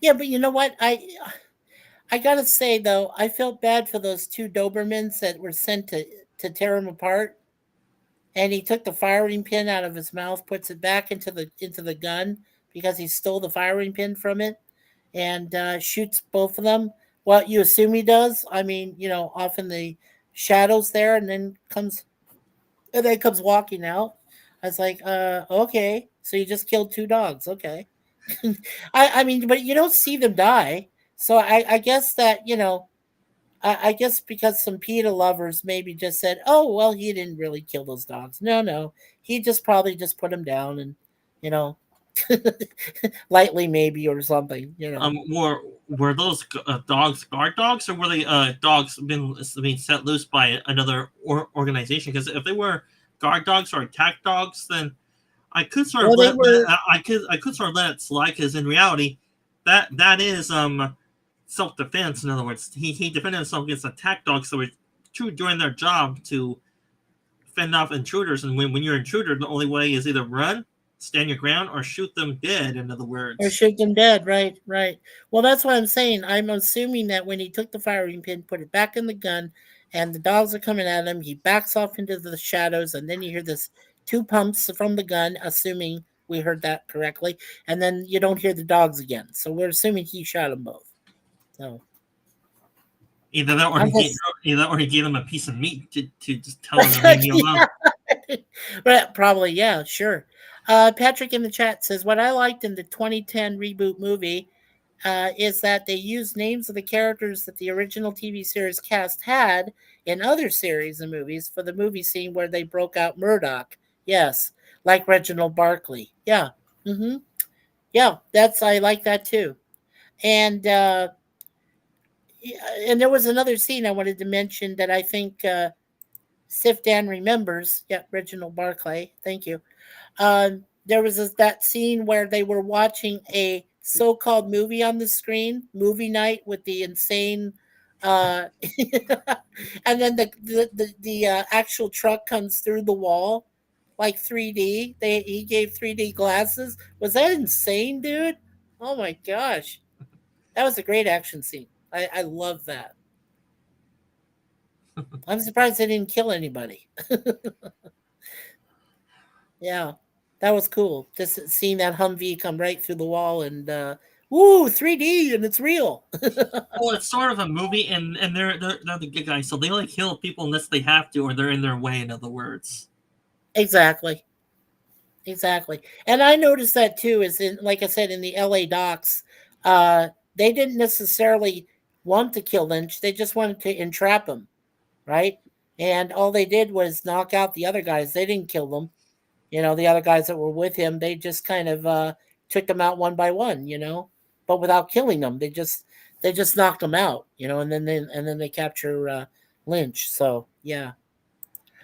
yeah. But you know what? I gotta say though, I felt bad for those two Dobermans that were sent to tear him apart. And he took the firing pin out of his mouth, puts it back into the gun because he stole the firing pin from it, and shoots both of them. Well, you assume he does. I mean, off in the shadows there, and then comes walking out. I was like, okay, so you just killed two dogs, okay. I mean, but you don't see them die, so I guess that I guess because some PETA lovers maybe just said, "Oh, well, he didn't really kill those dogs." No, no, he just probably just put them down and, you know, lightly maybe or something. Were those dogs guard dogs, or were they dogs being set loose by another organization? Because if they were guard dogs or attack dogs, then I could sort of Well, they were. I could sort of let it slide. Because in reality, that is self defense. In other words, he defended himself against attack dogs that were true doing their job to fend off intruders. And when you're an intruder, the only way is either run, stand your ground, or shoot them dead. In other Or words. shoot them dead, right, right. Well, that's what I'm saying. I'm assuming that when he took the firing pin, put it back in the gun, and the dogs are coming at him, he backs off into the shadows, and then you hear this two pumps from the gun, assuming we heard that correctly, and then you don't hear the dogs again. So we're assuming he shot them both. So Either that, or I'm just he gave them a piece of meat to just tell them to leave me alone. But probably, yeah, sure. Patrick in the chat says, "What I liked in the 2010 reboot movie is that they used names of the characters that the original TV series cast had in other series and movies for the movie scene where they broke out Murdoch. Yes, like Reginald Barkley. Yeah. Mm-hmm. Yeah, that's I like that too. And and there was another scene I wanted to mention that I think SithDan remembers. Yeah, Reginald Barclay. Thank you. There was that scene where they were watching a so-called movie on the screen, movie night with the insane, uh, and then the actual truck comes through the wall, like 3D. He gave 3D glasses. Was that insane, dude? Oh my gosh, that was a great action scene. I love that. I'm surprised they didn't kill anybody. Yeah, that was cool. Just seeing that Humvee come right through the wall and woo, 3D and it's real. Well, it's sort of a movie, and they're the good guys, so they only kill people unless they have to, or they're in their way. In other words. Exactly. Exactly. And I noticed that too, is in, like I said, in the LA docks, they didn't necessarily want to kill Lynch. They just wanted to entrap him, right? And all they did was knock out the other guys. They didn't kill them. The other guys that were with him, they just kind of took them out one by one, but without killing them. They just knocked them out, and then they capture Lynch. So yeah,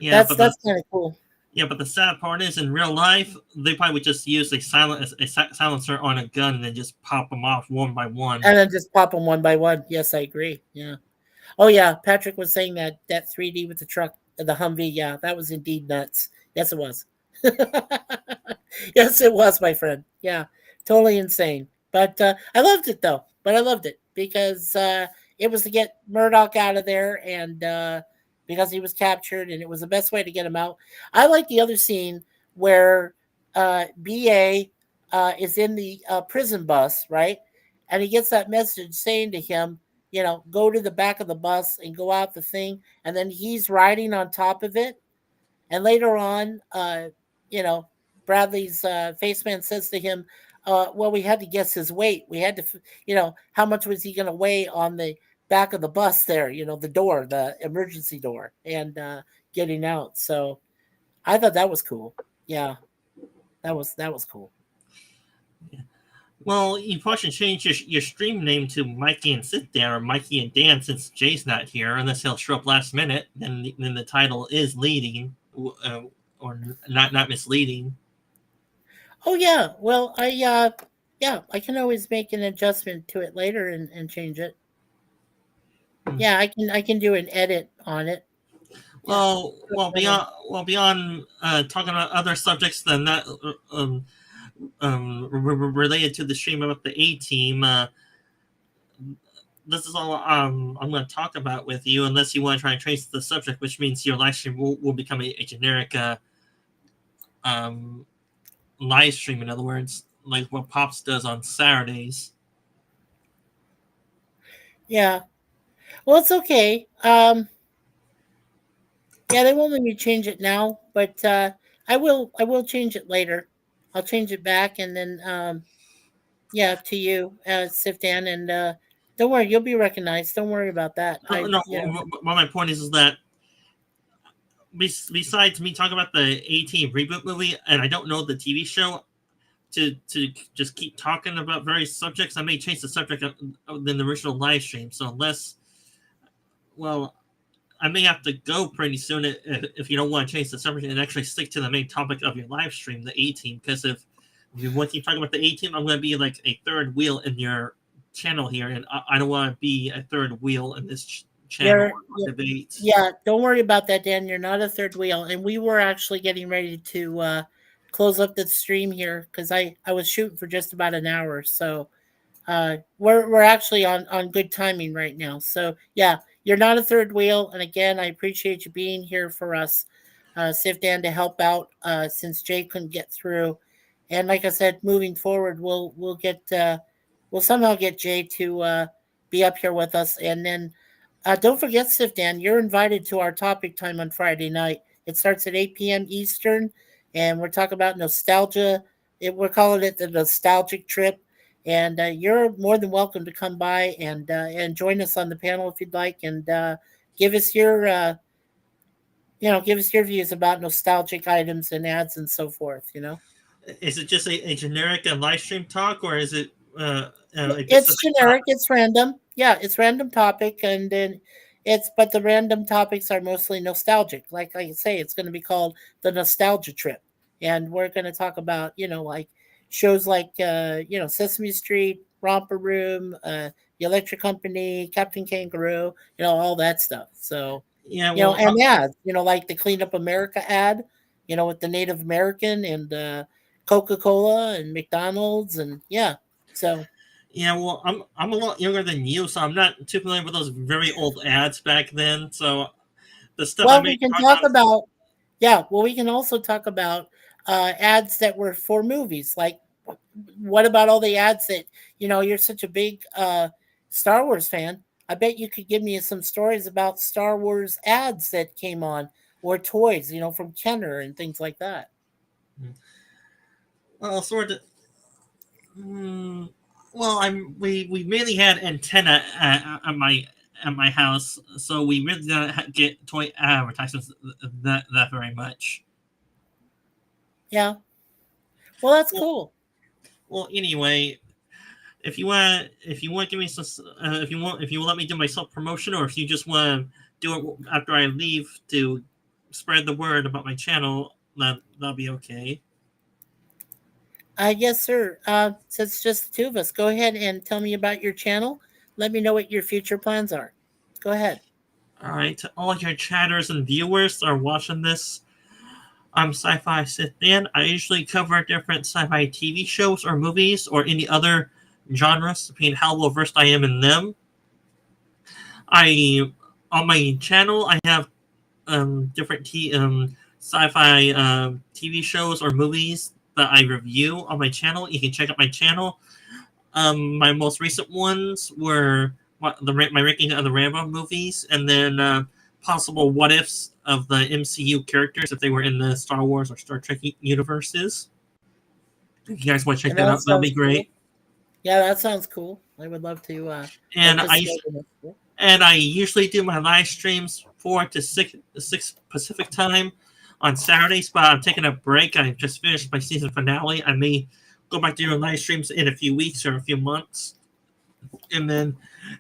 Yeah, that's but the that's kind of cool. yeah, but the sad part is, in real life, they probably would just use a silencer on a gun and then just pop them off one by one. And then just pop them one by one. Yes, I agree. Yeah. Oh yeah, Patrick was saying that 3D with the truck, the Humvee. Yeah, that was indeed nuts. Yes, it was. Yes, it was, my friend. Yeah, totally insane. But I loved it though. But I loved it because it was to get Murdoch out of there, and because he was captured, and it was the best way to get him out. I like the other scene where BA is in the prison bus, right, and he gets that message saying to him, go to the back of the bus and go out the thing, and then he's riding on top of it, and later on, you know, Bradley's face man says to him, well, we had to guess his weight. We had to, how much was he going to weigh on the back of the bus there, the door, the emergency door, and getting out. So I thought that was cool. Yeah, that was cool. Well, you probably should change your stream name to Mikey and SithDan or Mikey and Dan, since Jay's not here, unless he'll show up last minute. Then the title is leading, or not misleading. Oh yeah, well yeah, I can always make an adjustment to it later and change it. Yeah, I can do an edit on it. Yeah. Beyond talking about other subjects than that, related to the stream about the A team. This is all I'm going to talk about with you, unless you want to try and trace the subject, which means your live stream will become a generic live stream. In other words, like what Pops does on Saturdays. Yeah. Well, it's okay. Yeah, they won't let me change it now, but I will change it later. I'll change it back and then yeah, to you, SifDan, and don't worry, you'll be recognized. Don't worry about that. No. Well, my point is that besides me talking about the A-Team reboot movie, and I don't know the TV show, to just keep talking about various subjects, I may change the subject of the original live stream. So I may have to go pretty soon if you don't want to change the subject and actually stick to the main topic of your live stream, the A-Team. Because if you want to keep talking about the A-Team, I'm going to be like a third wheel in your channel here, and I don't want to be a third wheel in this channel debate. Yeah, don't worry about that, Dan. You're not a third wheel, and we were actually getting ready to close up the stream here because I was shooting for just about an hour, so we're actually on good timing right now. So yeah, you're not a third wheel, and again, I appreciate you being here for us, SifDan, to help out since Jay couldn't get through, and like I said, moving forward, we'll somehow get Jay to be up here with us, and then don't forget, SifDan, you're invited to our topic time on Friday night. It starts at 8 p.m. Eastern, and we're talking about nostalgia. We're calling it the nostalgic trip. And you're more than welcome to come by and join us on the panel if you'd like, and give us your give us your views about nostalgic items and ads and so forth. Is it just a generic live stream talk, or is it a It's specific generic. topic? It's random. Yeah, it's random topic, and then but the random topics are mostly nostalgic. Like I say, it's going to be called the Nostalgia Trip, and we're going to talk about like shows like Sesame Street, Romper Room, The Electric Company, Captain Kangaroo, all that stuff. So Yeah, well, and ads, like the Clean Up America ad, with the Native American and Coca Cola and McDonald's and yeah, so. yeah, well, I'm a lot younger than you, so I'm not too familiar with those very old ads back then. So the stuff I Well, may we can talk talk about, about, yeah, well, we can also talk about ads that were for movies. Like, what about all the ads that, you're such a big Star Wars fan? I bet you could give me some stories about Star Wars ads that came on or toys, from Kenner and things like that. well, sort of. Mm, well, we mainly had antenna at my house, so we really didn't get toy advertisements that very much. Yeah. Well, that's Well, cool. well, anyway, if you want to give me some, if you let me do my self promotion, or if you just want to do it after I leave to spread the word about my channel, that'll be okay. Yes, sir. Since it's just the two of us, go ahead and tell me about your channel. Let me know what your future plans are. Go ahead. All right, to all your chatters and viewers that are watching this, I'm Sci-Fi SithDan. I usually cover different sci-fi TV shows or movies or any other genres, depending how well versed I am in them. I on my channel I have different sci-fi TV shows or movies that I review on my channel. You can check out my channel. My most recent ones were my ranking of the Rambo movies, and then possible what ifs of the MCU characters if they were in the Star Wars or Star Trek universes. If you guys want to check And that that out, that'll sounds be cool. great. Yeah, that sounds cool. I would love to And I participate used in it. and I usually do my live streams 4 to 6 Pacific time on Saturdays, but I'm taking a break. I just finished my season finale. I may go back to doing live streams in a few weeks or a few months. And then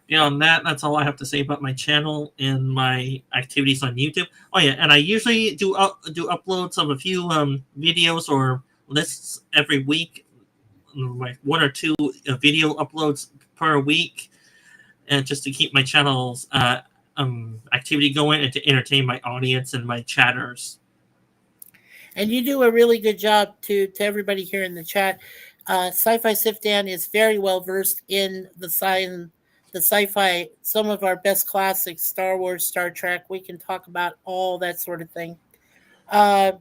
beyond that, that's all I have to say about my channel and my activities on YouTube. Oh yeah, and I usually do uploads of a few videos or lists every week, like 1 or 2 video uploads per week, and just to keep my channel's activity going and to entertain my audience and my chatters. And you do a really good job to everybody here in the chat. Sci-Fi SifDan is very well versed in the sci-fi, some of our best classics, Star Wars, Star Trek. We can talk about all that sort of thing. Uh,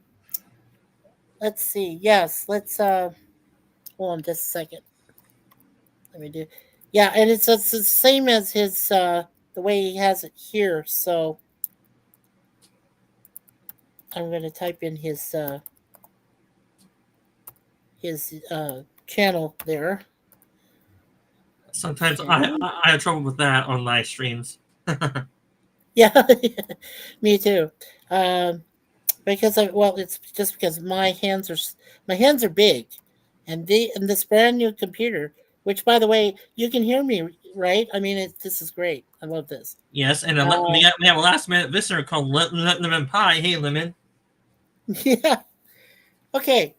let's see. Yes, let's hold on just a second. Let me do. Yeah, and it's the same as his the way he has it here. So I'm going to type in his channel there. Sometimes Okay. I have trouble with that on live streams. Yeah, me too. Um, because it's just because my hands are big, and this brand new computer, which by the way, you can hear me, right? I mean, this is great. I love this. Yes, and Uh, we have a last minute visitor called Lemon Pie. Hey, Lemon. yeah. Okay.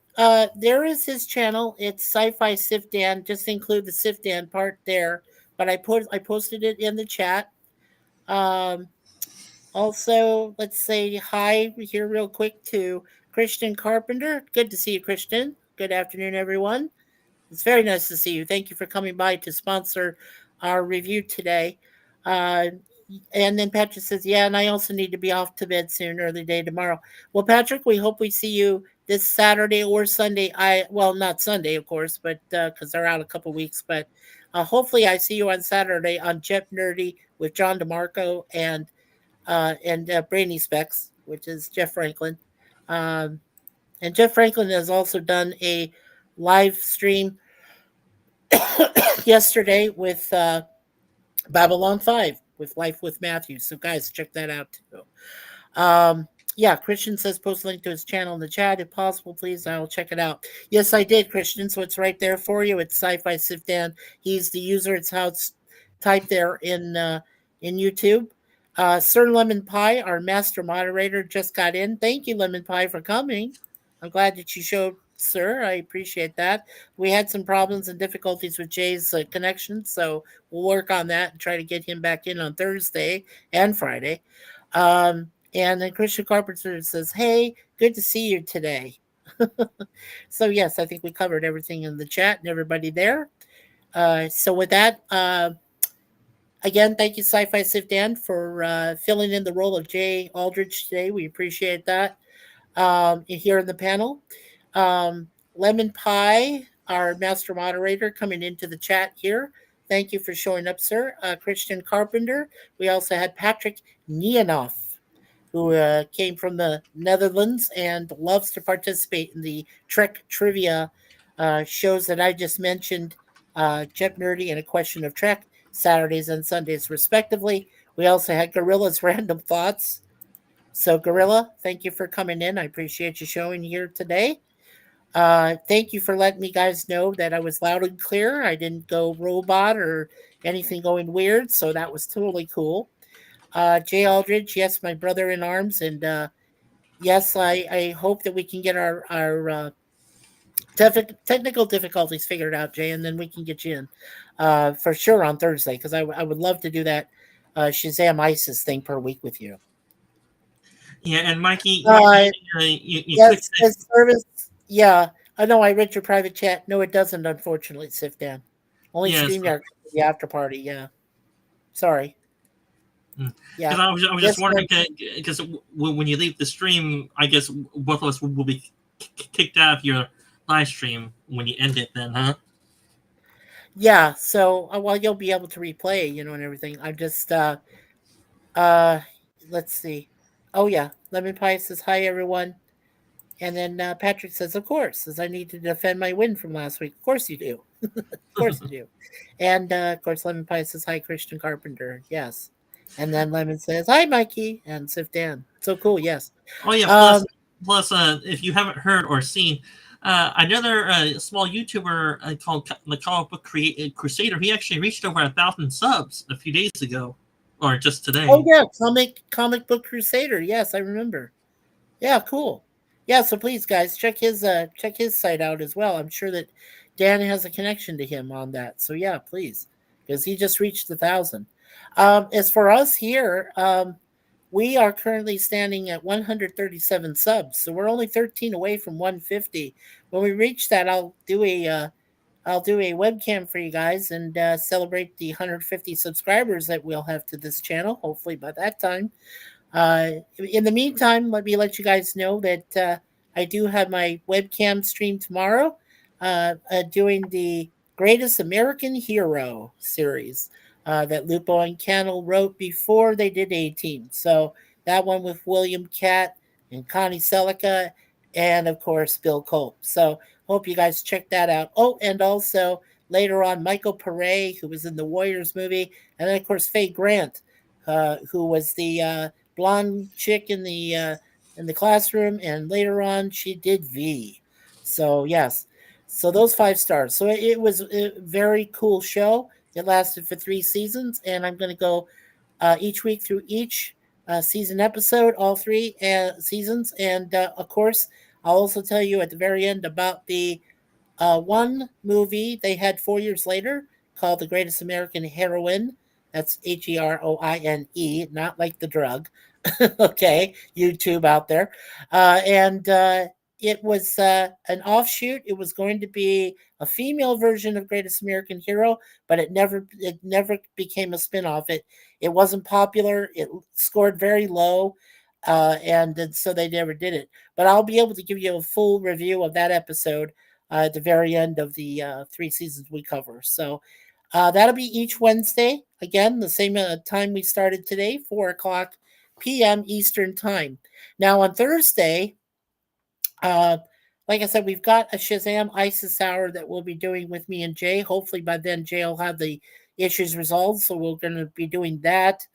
There is his channel. It's Sci-Fi SifDan. Just include the SifDan part there. But I posted it in the chat. Um, Also, let's say hi here real quick to Christian Carpenter. Good to see you, Christian. Good afternoon, everyone. It's very nice to see you. Thank you for coming by to sponsor our review today. Uh, and then Patrick says, yeah, and I also need to be off to bed soon, early day tomorrow. Well, Patrick, we hope we see you this Saturday or Sunday. Well, not Sunday, of course, but because they're out a couple weeks. But hopefully, I see you on Saturday on Jet Nerdy with John DeMarco and Brainy Specs, which is Jeff Franklin. Um, and Jeff Franklin has also done a live stream yesterday with Babylon 5 with Life with Matthew. So, guys, check that out too. Um, Yeah, Christian says post a link to his channel in the chat. If possible, please, I will check it out. Yes, I did, Christian. So it's right there for you. It's Sci-Fi SithDan. He's the user. It's how it's typed there in YouTube. Sir Lemon Pie, our master moderator, just got in. Thank you, Lemon Pie, for coming. I'm glad that you showed, sir. I appreciate that. We had some problems and difficulties with Jay's connection, so we'll work on that and try to get him back in on Thursday and Friday. And then Christian Carpenter says, "Hey, good to see you today." So yes, I think we covered everything in the chat and everybody there. So with that, again, thank you, Sci-Fi SithDan, for filling in the role of Jay Aldridge today. We appreciate that. Here in the panel, Lemon Pie, our master moderator, coming into the chat here. Thank you for showing up, sir. Christian Carpenter. We also had Patrick Nianoff, who came from the Netherlands and loves to participate in the Trek trivia shows that I just mentioned, Jet Nerdy and A Question of Trek, Saturdays and Sundays, respectively. We also had Gorilla's Random Thoughts. So, Gorilla, thank you for coming in. I appreciate you showing here today. Thank you for letting me guys know that I was loud and clear. I didn't go robot or anything going weird, so that was totally cool. Jay Aldridge, yes, my brother in arms, and yes, I hope that we can get our technical difficulties figured out, Jay, and then we can get you in for sure on Thursday, because I would love to do that Shazam ISIS thing per week with you. Yeah, and Mikey, you yes, service. Yeah, I know. I read your private chat. No, it doesn't. Unfortunately, SithDan. Only StreamYard the after party. Yeah, sorry. Yeah, I was just wondering, because when you leave the stream, I guess both of us will be kicked out of your live stream when you end it. Then, huh? Yeah. So, well, you'll be able to replay, and everything. I'm just let's see. Oh yeah, Lemon Pie says hi everyone, and then Patrick says, of course, as I need to defend my win from last week. Of course you do. Of course you do. And of course, Lemon Pie says hi, Christian Carpenter. Yes. And then Lemon says hi, Mikey, and SithDan. So cool. Yes. Oh yeah. Plus, if you haven't heard or seen, another small YouTuber called the Comic Book Crusader, he actually reached over 1,000 subs a few days ago. Or just today. Oh yeah, comic book Crusader. Yes, I remember. Yeah, cool. Yeah, so please, guys, check his site out as well. I'm sure that Dan has a connection to him on that. So yeah, please, because he just reached 1,000. As for us here, we are currently standing at 137 subs, so we're only 13 away from 150. When we reach that, I'll do a webcam for you guys and celebrate the 150 subscribers that we'll have to this channel, hopefully by that time. In the meantime, let me let you guys know that I do have my webcam stream tomorrow, doing the Greatest American Hero series that Lupo and Cannell wrote before they did A-Team. So that one with William Catt and Connie Selica and, of course, Bill Culp. So hope you guys check that out. Oh, and also later on, Michael Pare, who was in the Warriors movie, and then, of course, Faye Grant, who was the blonde chick in the classroom, and later on she did V. So yes, so those 5 stars. So it was a very cool show. It lasted for 3 seasons, and I'm going to go each week through each season episode, all 3 seasons, and of course I'll also tell you at the very end about the one movie they had 4 years later called The Greatest American Heroine. That's Heroine, not like the drug. Okay, YouTube out there. And it was an offshoot. It was going to be a female version of Greatest American Hero, but it never became a spinoff. It wasn't popular. It scored very low. And so they never did it. But I'll be able to give you a full review of that episode at the very end of the 3 seasons we cover. So that'll be each Wednesday. Again, the same time we started today, 4:00 p.m. Eastern Time. Now on Thursday, like I said, we've got a Shazam ISIS hour that we'll be doing with me and Jay. Hopefully by then Jay will have the issues resolved, so we're going to be doing that.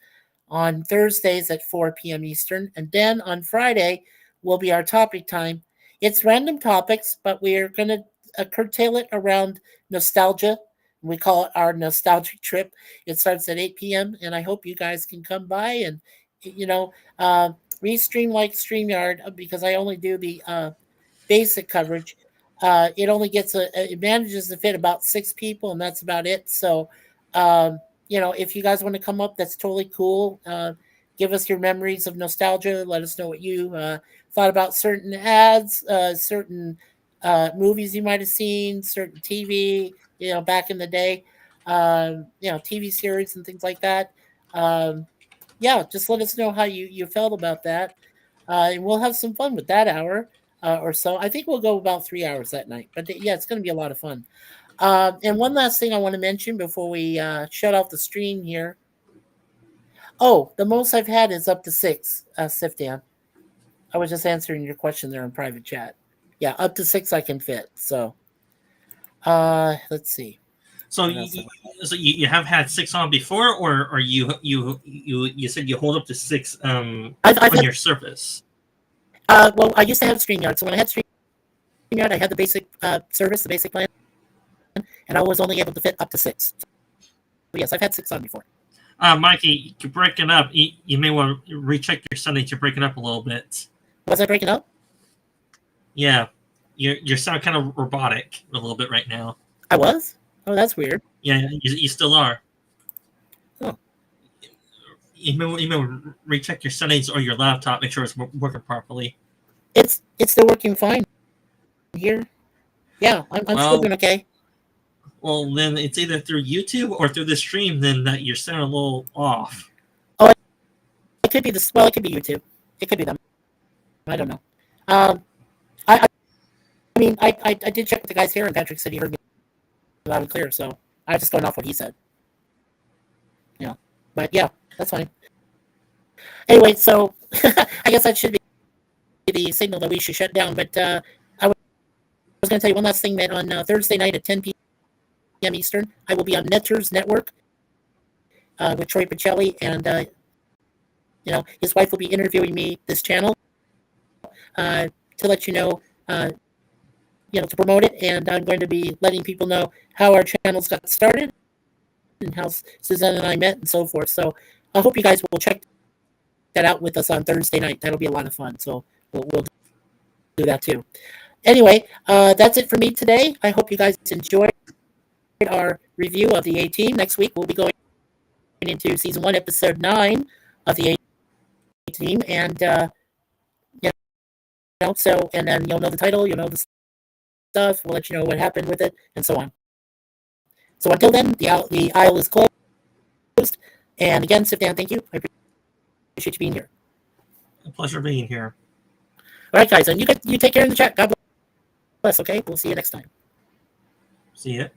on Thursdays at 4 p.m. Eastern. And then on Friday will be our topic time. It's random topics, but we're going to curtail it around nostalgia. We call it our nostalgic trip. It starts at 8 p.m. And I hope you guys can come by and, restream like StreamYard, because I only do the basic coverage. It only it manages to fit about 6 people, and that's about it. So, if you guys want to come up, that's totally cool. Give us your memories of nostalgia. Let us know what you thought about certain ads, certain movies you might have seen, certain TV, back in the day, TV series and things like that. Just let us know how you felt about that. And we'll have some fun with that hour or so. I think we'll go about 3 hours that night. But it's going to be a lot of fun. And one last thing I want to mention before we shut off the stream here. Oh, the most I've had is up to 6, SithDan. I was just answering your question there in private chat. Yeah, up to 6 I can fit. So, let's see. So you have had 6 on before, or you said you hold up to 6 on your service? Well, I used to have StreamYard. So when I had StreamYard, I had the basic service, the basic plan, and I was only able to fit up to 6. So yes, I've had 6 on before. Mikey, you're breaking up. You may want to recheck your settings. You're breaking up a little bit. Was I breaking up? Yeah, you sound kind of robotic a little bit right now. I was? Oh, that's weird. Yeah, you still are. Oh. You may recheck your settings or your laptop, make sure it's working properly. It's still working fine here. Yeah, I'm still doing okay. Well, then it's either through YouTube or through the stream. Then that you're sounding a little off. Oh, it could be this. Well, it could be YouTube. It could be them. I don't know. I did check with the guys here, and Patrick said he heard me loud and clear. So I was just going off what he said. Yeah, but yeah, that's fine. Anyway, so I guess that should be the signal that we should shut down. But I was going to tell you one last thing, that on Thursday night at 10 p.m. Eastern, I will be on Netters Network with Troy Pacelli, and his wife will be interviewing me this channel to let you know, to promote it, and I'm going to be letting people know how our channels got started and how Suzanne and I met and so forth. So I hope you guys will check that out with us on Thursday night. That'll be a lot of fun. So we'll do that too. Anyway, that's it for me today. I hope you guys enjoyed our review of the A-Team. Next week we'll be going into season 1, episode 9 of the A-Team, and and then you'll know the title, you'll know the stuff. We'll let you know what happened with it, and so on. So until then, the aisle is closed. And again, SithDan, thank you. I appreciate you being here. A pleasure being here. All right, guys, and you take care in the chat. God bless. Okay, we'll see you next time. See ya.